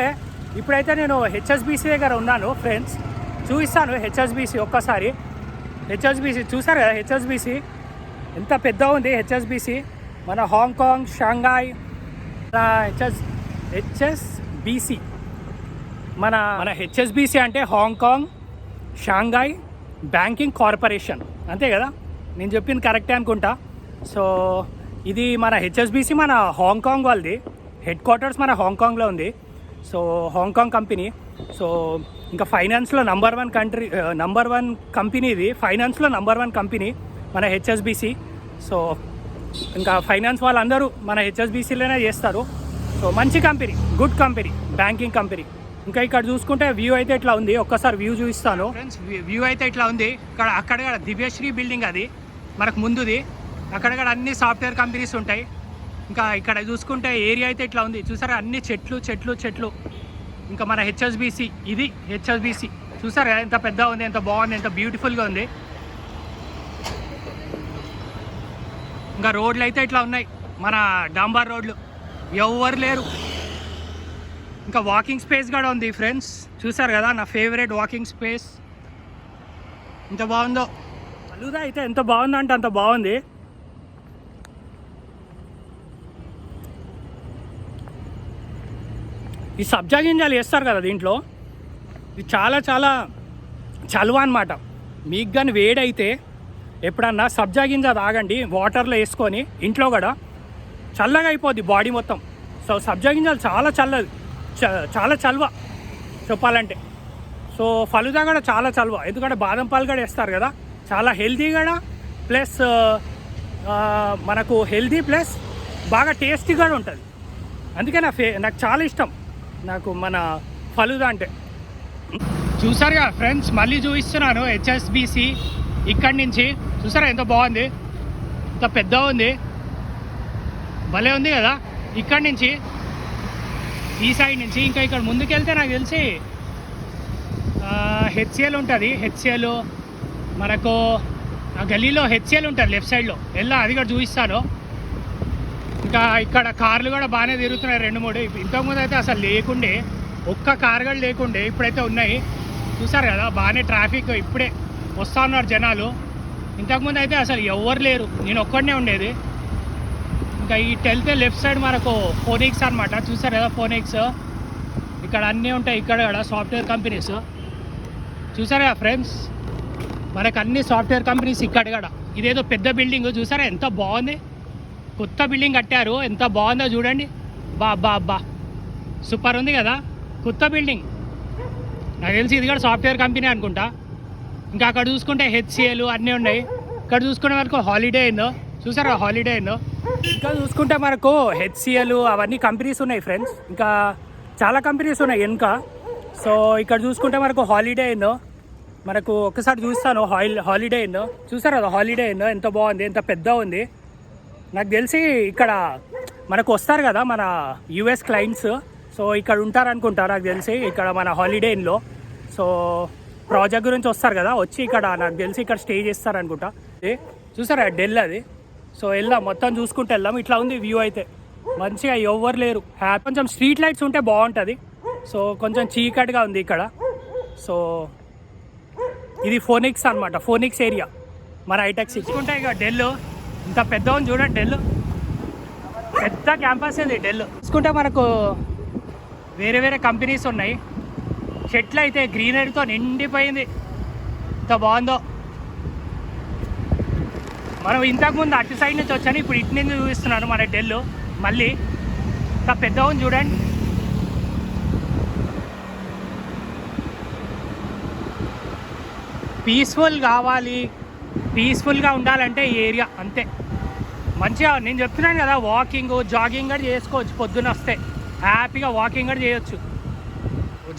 ఇప్పుడైతే నేను హెచ్ఎస్బీసీ దగ్గర ఉన్నాను ఫ్రెండ్స్, చూపిస్తాను హెచ్ఎస్బీసీ ఒక్కసారి. హెచ్ఎస్బీసీ చూసారు కదా, హెచ్ఎస్బీసీ ఎంత పెద్ద ఉంది. హెచ్ఎస్బీసీ మన హాంకాంగ్, షాంఘాయ్, హెచ్ఎస్బీసీ మన హెచ్ఎస్బీసీ అంటే హాంకాంగ్ షాంఘాయ్ బ్యాంకింగ్ కార్పొరేషన్, అంతే కదా, నేను చెప్పింది కరెక్టే అనుకుంటా. సో ఇది మన హెచ్ఎస్బీసీ మన హాంకాంగ్ వాళ్ళది, హెడ్ క్వార్టర్స్ మన హాంకాంగ్లో ఉంది. So Hong Kong company. సో ఇంకా ఫైనాన్స్లో నంబర్ వన్ కంపెనీ ఇది, ఫైనాన్స్లో నంబర్ 1 కంపెనీ మన హెచ్ఎస్బీసీ. సో ఇంకా ఫైనాన్స్ వాళ్ళందరూ మన హెచ్ఎస్బీసీలోనే చేస్తారు. సో మంచి company, good company, banking company. ఇంకా ఇక్కడ చూసుకుంటే వ్యూ అయితే ఇట్లా ఉంది, ఒక్కసారి వ్యూ చూపిస్తాను ఫ్రెండ్స్. వ్యూ అయితే ఇట్లా ఉంది. అక్కడ దివ్యశ్రీ బిల్డింగ్ అది మనకు ముందుది, అక్కడ అన్ని సాఫ్ట్వేర్ కంపెనీస్ ఉంటాయి. ఇంకా ఇక్కడ చూసుకుంటే ఏరియా అయితే ఇట్లా ఉంది, చూసారా, అన్ని చెట్లు చెట్లు చెట్లు. ఇంకా మన హెచ్ఎస్బీసీ, ఇది హెచ్ఎస్బీసీ, చూసారా ఎంత పెద్ద ఉంది, ఎంత బాగుంది, ఎంత బ్యూటిఫుల్గా ఉంది. ఇంకా రోడ్లు అయితే ఇట్లా ఉన్నాయి, మన డాంబార్ రోడ్లు, ఎవరు లేరు. ఇంకా వాకింగ్ స్పేస్ కూడా ఉంది ఫ్రెండ్స్, చూసారు కదా, నా ఫేవరెట్ వాకింగ్ స్పేస్. ఎంత బాగుందో, ఫలూదా అయితే ఎంత బాగుందంటే అంత బాగుంది. ఈ సబ్జా గింజలు వేస్తారు కదా దీంట్లో, ఇది చాలా చాలా చలువ అనమాట. మీకు కానీ వేడైతే ఎప్పుడన్నా సబ్జా గింజ తాగండి వాటర్లో వేసుకొని, ఇంట్లో కూడా చల్లగా అయిపోద్ది బాడీ మొత్తం. సో సబ్జా గింజలు చాలా చాలా చలువ చెప్పాలంటే. సో ఫలుదా కూడా చాలా చలువ, ఎందుకంటే బాదం పాలు కూడా వేస్తారు కదా, చాలా హెల్తీ కూడా, ప్లస్ మనకు హెల్తీ ప్లస్ బాగా టేస్టీ కూడా ఉంటుంది. అందుకే నాకు చాలా ఇష్టం, నాకు మన ఫలుదా అంటే. చూసారుగా ఫ్రెండ్స్, మళ్ళీ చూపిస్తున్నాను హెచ్ఎస్బీసీ ఇక్కడి నుంచి. చూసారా ఎంత బాగుంది, ఎంత పెద్ద ఉంది, భలే ఉంది కదా. ఇక్కడి నుంచి ఈ సైడ్ నుంచి ఇంకా ఇక్కడ ముందుకెళ్తే నాకు తెలిసి హెచ్సిఎల్ ఉంటుంది. హెచ్సిఎల్ మనకు ఆ గల్లీలో హెచ్సిఎల్ ఉంటుంది లెఫ్ట్ సైడ్లో, అది కూడా చూపిస్తాను. ఇంకా ఇక్కడ కార్లు కూడా బాగానే తిరుగుతున్నాయి 2-3. ఇంతకుముందు అయితే అసలు లేకుండే, ఒక్క కార్ కూడా లేకుండే, ఇప్పుడైతే ఉన్నాయి. చూసారు కదా, బాగానే ట్రాఫిక్, ఇప్పుడే వస్తూ ఉన్నారు జనాలు. ఇంతకుముందు అయితే అసలు ఎవరు లేరు, నేను ఒక్కడనే ఉండేది. ఇంకా ఇటు వెళ్తే లెఫ్ట్ సైడ్ మనకు ఫోనిక్స్ అనమాట, చూసారు కదా ఫోనిక్స్, ఇక్కడ అన్నీ ఉంటాయి. ఇక్కడ కూడా సాఫ్ట్వేర్ కంపెనీస్, చూసారా ఫ్రెండ్స్, మనకు అన్ని సాఫ్ట్వేర్ కంపెనీస్ ఇక్కడ కూడా. ఇదేదో పెద్ద బిల్డింగ్ చూసారా ఎంత బాగుంది, కొత్త బిల్డింగ్ కట్టారు, ఎంత బాగుందో చూడండి. బా సూపర్ ఉంది కదా, కొత్త బిల్డింగ్. నాకు తెలిసి ఇది కూడా సాఫ్ట్వేర్ కంపెనీ అనుకుంటా. ఇంకా అక్కడ చూసుకుంటే హెచ్సిఎల్ అన్నీ ఉన్నాయి. ఇక్కడ చూసుకునే వరకు హాలిడే అయిందో, చూసారా హాలిడే అయిందో. ఇంకా చూసుకుంటే మనకు హెచ్సిఎల్ అవన్నీ కంపెనీస్ ఉన్నాయి ఫ్రెండ్స్, ఇంకా చాలా కంపెనీస్ ఉన్నాయి ఇంకా. సో ఇక్కడ చూసుకుంటే మనకు హాలిడే అయిందో, మనకు ఒకసారి చూస్తాను హాలిడే అయిందో, చూసారా కదా హాలిడే అయిందో, ఎంత బాగుంది, ఎంత పెద్ద ఉంది. నాకు తెలిసి ఇక్కడ మనకు వస్తారు కదా మన యుఎస్ క్లయింట్స్, సో ఇక్కడ ఉంటారనుకుంటా నాకు తెలిసి, ఇక్కడ మన హాలిడే ఇన్లో. సో ప్రాజెక్ట్ గురించి వస్తారు కదా, వచ్చి ఇక్కడ నాకు తెలిసి ఇక్కడ స్టే చేస్తారనుకుంటా. చూసారా డెల్ అది. సో వెళ్దాం, మొత్తం చూసుకుంటూ వెళ్దాం. ఇట్లా ఉంది వ్యూ అయితే, మంచిగా ఎవరు లేరు. కొంచెం స్ట్రీట్ లైట్స్ ఉంటే బాగుంటుంది. సో కొంచెం చీకటిగా ఉంది ఇక్కడ. సో ఇది ఫోనిక్స్ అనమాట, ఫోనిక్స్ ఏరియా మన హైటెక్ సిటీ. చూసుకుంటే ఇక డెల్ ఇంత పెద్ద ఉంది చూడండి, డెల్ పెద్ద క్యాంపస్ ఇది డెల్. చూసుకుంటే మనకు వేరే వేరే కంపెనీస్ ఉన్నాయి. చెట్లు అయితే గ్రీనరీతో నిండిపోయింది, ఎంత బాగుందో. మనం ఇంతకుముందు అటు సైడ్ నుంచి వచ్చాను, ఇప్పుడు ఇటు నుంచి చూపిస్తున్నాను మన డెల్. మళ్ళీ ఇంత పెద్ద ఉంది చూడండి, పీస్ఫుల్ కావాలి, పీస్ఫుల్గా ఉండాలంటే ఈ ఏరియా అంతే. మంచిగా నేను చెప్తున్నాను కదా, వాకింగ్ జాగింగ్ కూడా చేసుకోవచ్చు. పొద్దున్న వస్తే హ్యాపీగా వాకింగ్ కూడా చేయొచ్చు,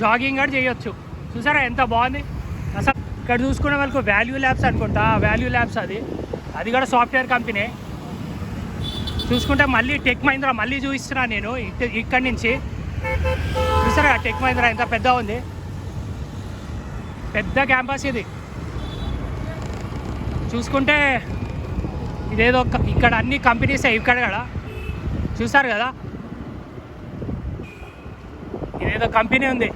జాగింగ్ కూడా చేయొచ్చు. చూసారా ఎంత బాగుంది అసలు. ఇక్కడ చూసుకునే వాళ్ళకు వాల్యూ ల్యాబ్స్ అనుకుంటా, వాల్యూ ల్యాబ్స్ అది కూడా సాఫ్ట్వేర్ కంపెనీ. చూసుకుంటే మళ్ళీ టెక్ మహీంద్రా మళ్ళీ చూపిస్తున్నాను నేను ఇక్కడి నుంచి. చూసారా టెక్ మహీంద్రా ఎంత పెద్ద ఉంది, పెద్ద క్యాంపస్ ఇది. చూసుకుంటే ఇదేదో ఇక్కడ అన్ని కంపెనీసే ఇక్కడ కూడా. చూసారు కదా ఇదేదో కంపెనీ ఉంది,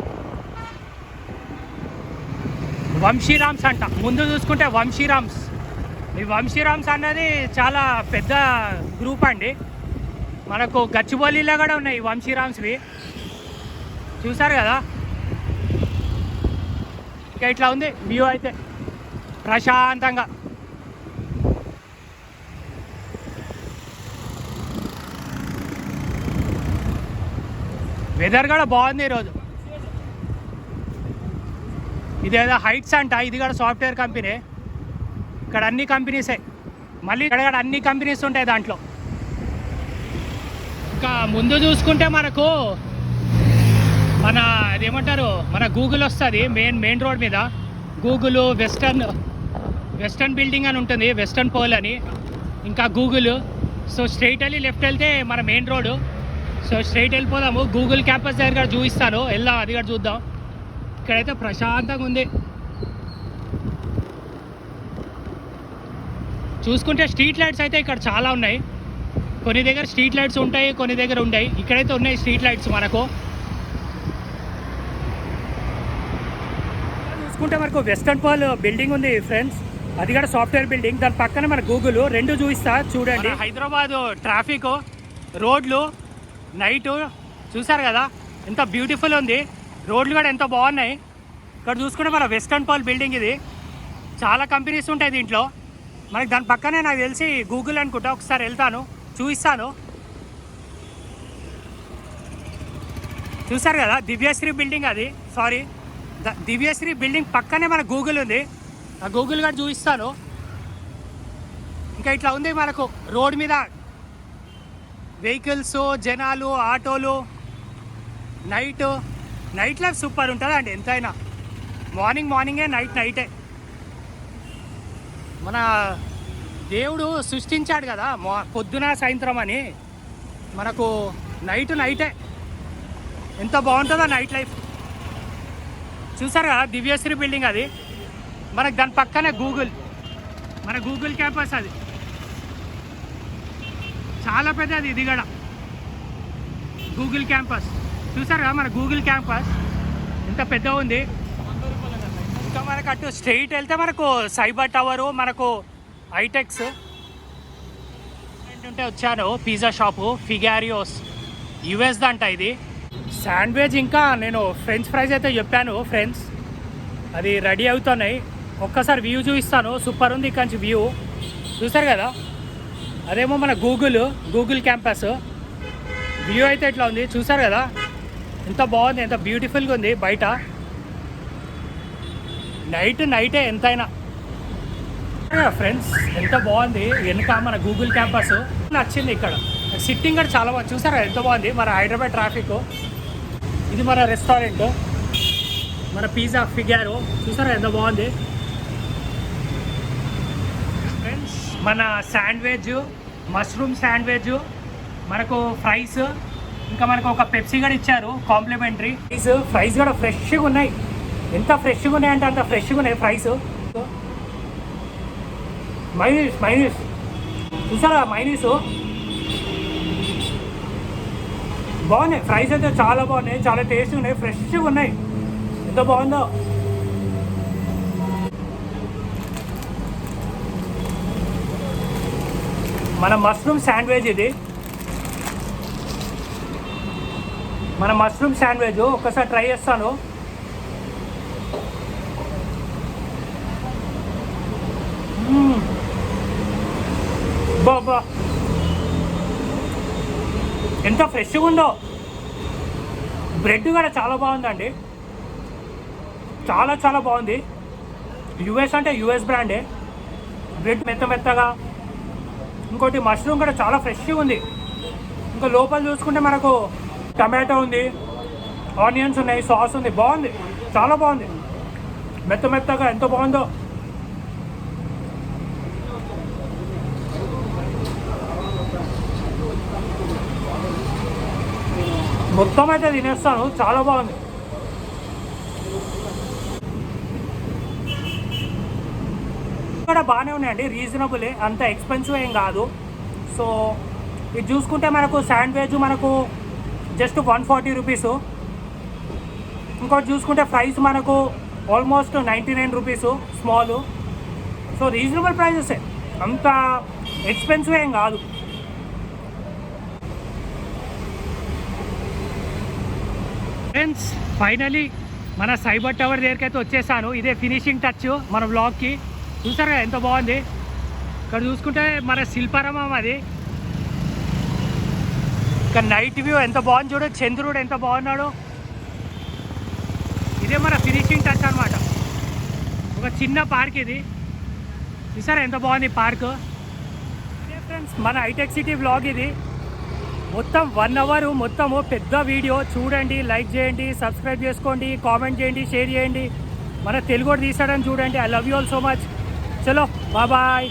వంశీరామ్స్ అంట. ముందు చూసుకుంటే వంశీరామ్స్. ఈ వంశీరామ్స్ అన్నది చాలా పెద్ద గ్రూప్ అండి. మనకు గచ్చిబౌలిలో కూడా ఉన్నాయి ఈ వంశీరామ్స్వి. చూసారు కదా ఇంకా ఇట్లా ఉంది వ్యూ అయితే ప్రశాంతంగా. వెదర్ కూడా బాగుంది ఈరోజు. ఇదేదో హైట్స్ అంట, ఇది కూడా సాఫ్ట్వేర్ కంపెనీ. ఇక్కడ అన్ని కంపెనీసే, మళ్ళీ ఇక్కడ కూడా అన్ని కంపెనీస్ ఉంటాయి దాంట్లో. ఇంకా ముందు చూసుకుంటే మనకు మన అదేమంటారు మన గూగుల్ వస్తుంది మెయిన్ రోడ్ మీద. గూగుల్ వెస్టర్న్ బిల్డింగ్ అని ఉంటుంది, వెస్టర్న్ పోల్ అని. ఇంకా గూగుల్. సో స్ట్రైట్ వెళ్ళి లెఫ్ట్ వెళ్తే మన మెయిన్ రోడ్. సో స్ట్రైట్ వెళ్ళిపోదాము. గూగుల్ క్యాంపస్ దగ్గర కూడా చూపిస్తాను, వెళ్దాం, అది కూడా చూద్దాం. ఇక్కడైతే ప్రశాంతంగా ఉంది. చూసుకుంటే స్ట్రీట్ లైట్స్ అయితే ఇక్కడ చాలా ఉన్నాయి. కొన్ని దగ్గర స్ట్రీట్ లైట్స్ ఉంటాయి, కొన్ని దగ్గర ఉంటాయి. ఇక్కడైతే ఉన్నాయి స్ట్రీట్ లైట్స్ మనకు. చూసుకుంటే మనకు వెస్టర్న్ పోల్ బిల్డింగ్ ఉంది ఫ్రెండ్స్, అది కూడా సాఫ్ట్వేర్ బిల్డింగ్. దాని పక్కన మన గూగుల్. రెండు చూపిస్తా చూడండి. హైదరాబాద్ ట్రాఫిక్, రోడ్లు నైటు చూసారు కదా ఎంత బ్యూటిఫుల్ ఉంది. రోడ్లు కూడా ఎంత బాగున్నాయి. ఇక్కడ చూసుకుంటే మన వెస్టర్న్ పోల్ బిల్డింగ్ ఇది. చాలా కంపెనీస్ ఉంటాయి దీంట్లో. మనకి దాని పక్కనే నాకు తెలిసి గూగుల్ అనుకుంటా. ఒకసారి వెళ్తాను, చూపిస్తాను. చూసారు కదా దివ్యశ్రీ బిల్డింగ్ అది. సారీ, దివ్యశ్రీ బిల్డింగ్ పక్కనే మన గూగుల్ ఉంది. ఆ గూగుల్ కూడా చూపిస్తాను. ఇంకా ఇట్లా ఉంది మనకు రోడ్ మీద వెహికల్స్, జనాలు, ఆటోలు. నైట్ లైఫ్ సూపర్ ఉంటుంది అండి ఎంతైనా. మార్నింగే, నైటే. మన దేవుడు సృష్టించాడు కదా పొద్దున సాయంత్రం అని. మనకు నైటే ఎంత బాగుంటుందో నైట్ లైఫ్. చూసారు కదా దివ్యశ్రీ బిల్డింగ్ అది. మనకు దాని పక్కనే మన గూగుల్ క్యాంపస్ అది. చాలా పెద్దది ఇది కూడా గూగుల్ క్యాంపస్. చూసారు కదా మన గూగుల్ క్యాంపస్ ఎంత పెద్ద ఉంది. ఇంకా మనకు అటు స్ట్రైట్ వెళ్తే మనకు సైబర్ టవరు, మనకు ఐటెక్స్ ఏంటంటే వచ్చాను. పిజ్జా షాపు ఫిగారియోస్, యుఎస్ దంట ఇది. శాండ్విచ్ ఇంకా నేను ఫ్రెంచ్ ఫ్రైస్ అయితే చెప్పాను ఫ్రెండ్స్, అది రెడీ అవుతున్నాయి. ఒక్కసారి వ్యూ చూపిస్తాను, సూపర్ ఉంది ఇక్కడి నుంచి వ్యూ. చూసారు కదా అదేమో మన గూగుల్ క్యాంపస్. వ్యూ అయితే ఇట్లా ఉంది. చూసారు కదా ఎంత బాగుంది, ఎంత బ్యూటిఫుల్గా ఉంది బయట. నైటే ఎంతైనా ఫ్రెండ్స్ ఎంత బాగుంది. వెనుక మన గూగుల్ క్యాంపస్ నచ్చింది. ఇక్కడ సిట్టింగ్ కూడా చాలా బాగుంది. చూసారా ఎంత బాగుంది. మన హైదరాబాద్ ట్రాఫిక్. ఇది మన రెస్టారెంట్, మన పిజ్జా ఫిగారో. చూసారా ఎంత బాగుంది ఫ్రెండ్స్. మన శాండ్విచ్, మష్రూమ్ శాండ్విచ్, మనకు ఫ్రైస్, ఇంకా మనకు ఒక పెప్సీ కూడా ఇచ్చారు కాంప్లిమెంటరీ. ఫ్రైస్ కూడా ఫ్రెష్గా ఉన్నాయి. ఎంత ఫ్రెష్గా ఉన్నాయంటే అంత ఫ్రెష్గా ఉన్నాయి ఫ్రైస్. మైనీస్ చూసారా మైనీస్ బాగున్నాయి. ఫ్రైస్ అయితే చాలా బాగున్నాయి, చాలా టేస్ట్గా ఉన్నాయి, ఫ్రెష్గా ఉన్నాయి. ఎంత బాగుందో. మన మష్రూమ్ శాండ్విచ్ ఇది. మన మష్రూమ్ శాండ్విచ్ ఒక్కసారి ట్రై చేస్తాను. బాబా ఎంత ఫ్రెష్గా ఉందో. బ్రెడ్ కూడా చాలా బాగుందండి, చాలా బాగుంది. యుఎస్ అంటే యుఎస్ బ్రాండే. బ్రెడ్ మెత్తగా, ఇంకోటి మష్రూమ్ కూడా చాలా ఫ్రెష్గా ఉంది. ఇంకా లోపల చూసుకుంటే మనకు టమాటో ఉంది, ఆనియన్స్ ఉన్నాయి, సాస్ ఉంది. బాగుంది, చాలా బాగుంది. మెత్తగా ఎంత బాగుందో. మొత్తం అయితే తినేస్తాను, చాలా బాగుంది. ఇక్కడ బాగానే ఉన్నాయండి, రీజనబులే, అంత ఎక్స్పెన్సివ్ ఏం కాదు. సో ఇది చూసుకుంటే మనకు శాండ్విచ్ మనకు జస్ట్ 140 రూపీస్. ఇంకోటి చూసుకుంటే ఫ్రైస్ మనకు almost 99 rupees small. So reasonable ప్రైజెసే, అంత ఎక్స్పెన్సివ్ ఏం కాదు. ఫ్రెండ్స్ ఫైనలీ మన సైబర్ టవర్ దగ్గరికి అయితే వచ్చేసాను. ఇదే ఫినిషింగ్ టచ్ మన బ్లాగ్కి. చూసారు కదా ఎంత బాగుంది. ఇక్కడ చూసుకుంటే మన శిల్పారామం అది. ఇక్కడ నైట్ వ్యూ ఎంత బాగుంది చూడు, చంద్రుడు ఎంత బాగున్నాడు. ఇదే మన ఫినిషింగ్ టచ్ అనమాట. ఒక చిన్న పార్క్ ఇది. చూసారా ఎంత బాగుంది పార్క్. ఇదే ఫ్రెండ్స్ మన హైటెక్ సిటీ బ్లాగ్ ఇది. మొత్తం 1 అవర్ మొత్తము పెద్ద వీడియో. చూడండి, లైక్ చేయండి, సబ్స్క్రైబ్ చేసుకోండి, కామెంట్ చేయండి, షేర్ చేయండి. మన తెలుగు తీసాడని చూడండి. I love you all so much. చలో బాయ్.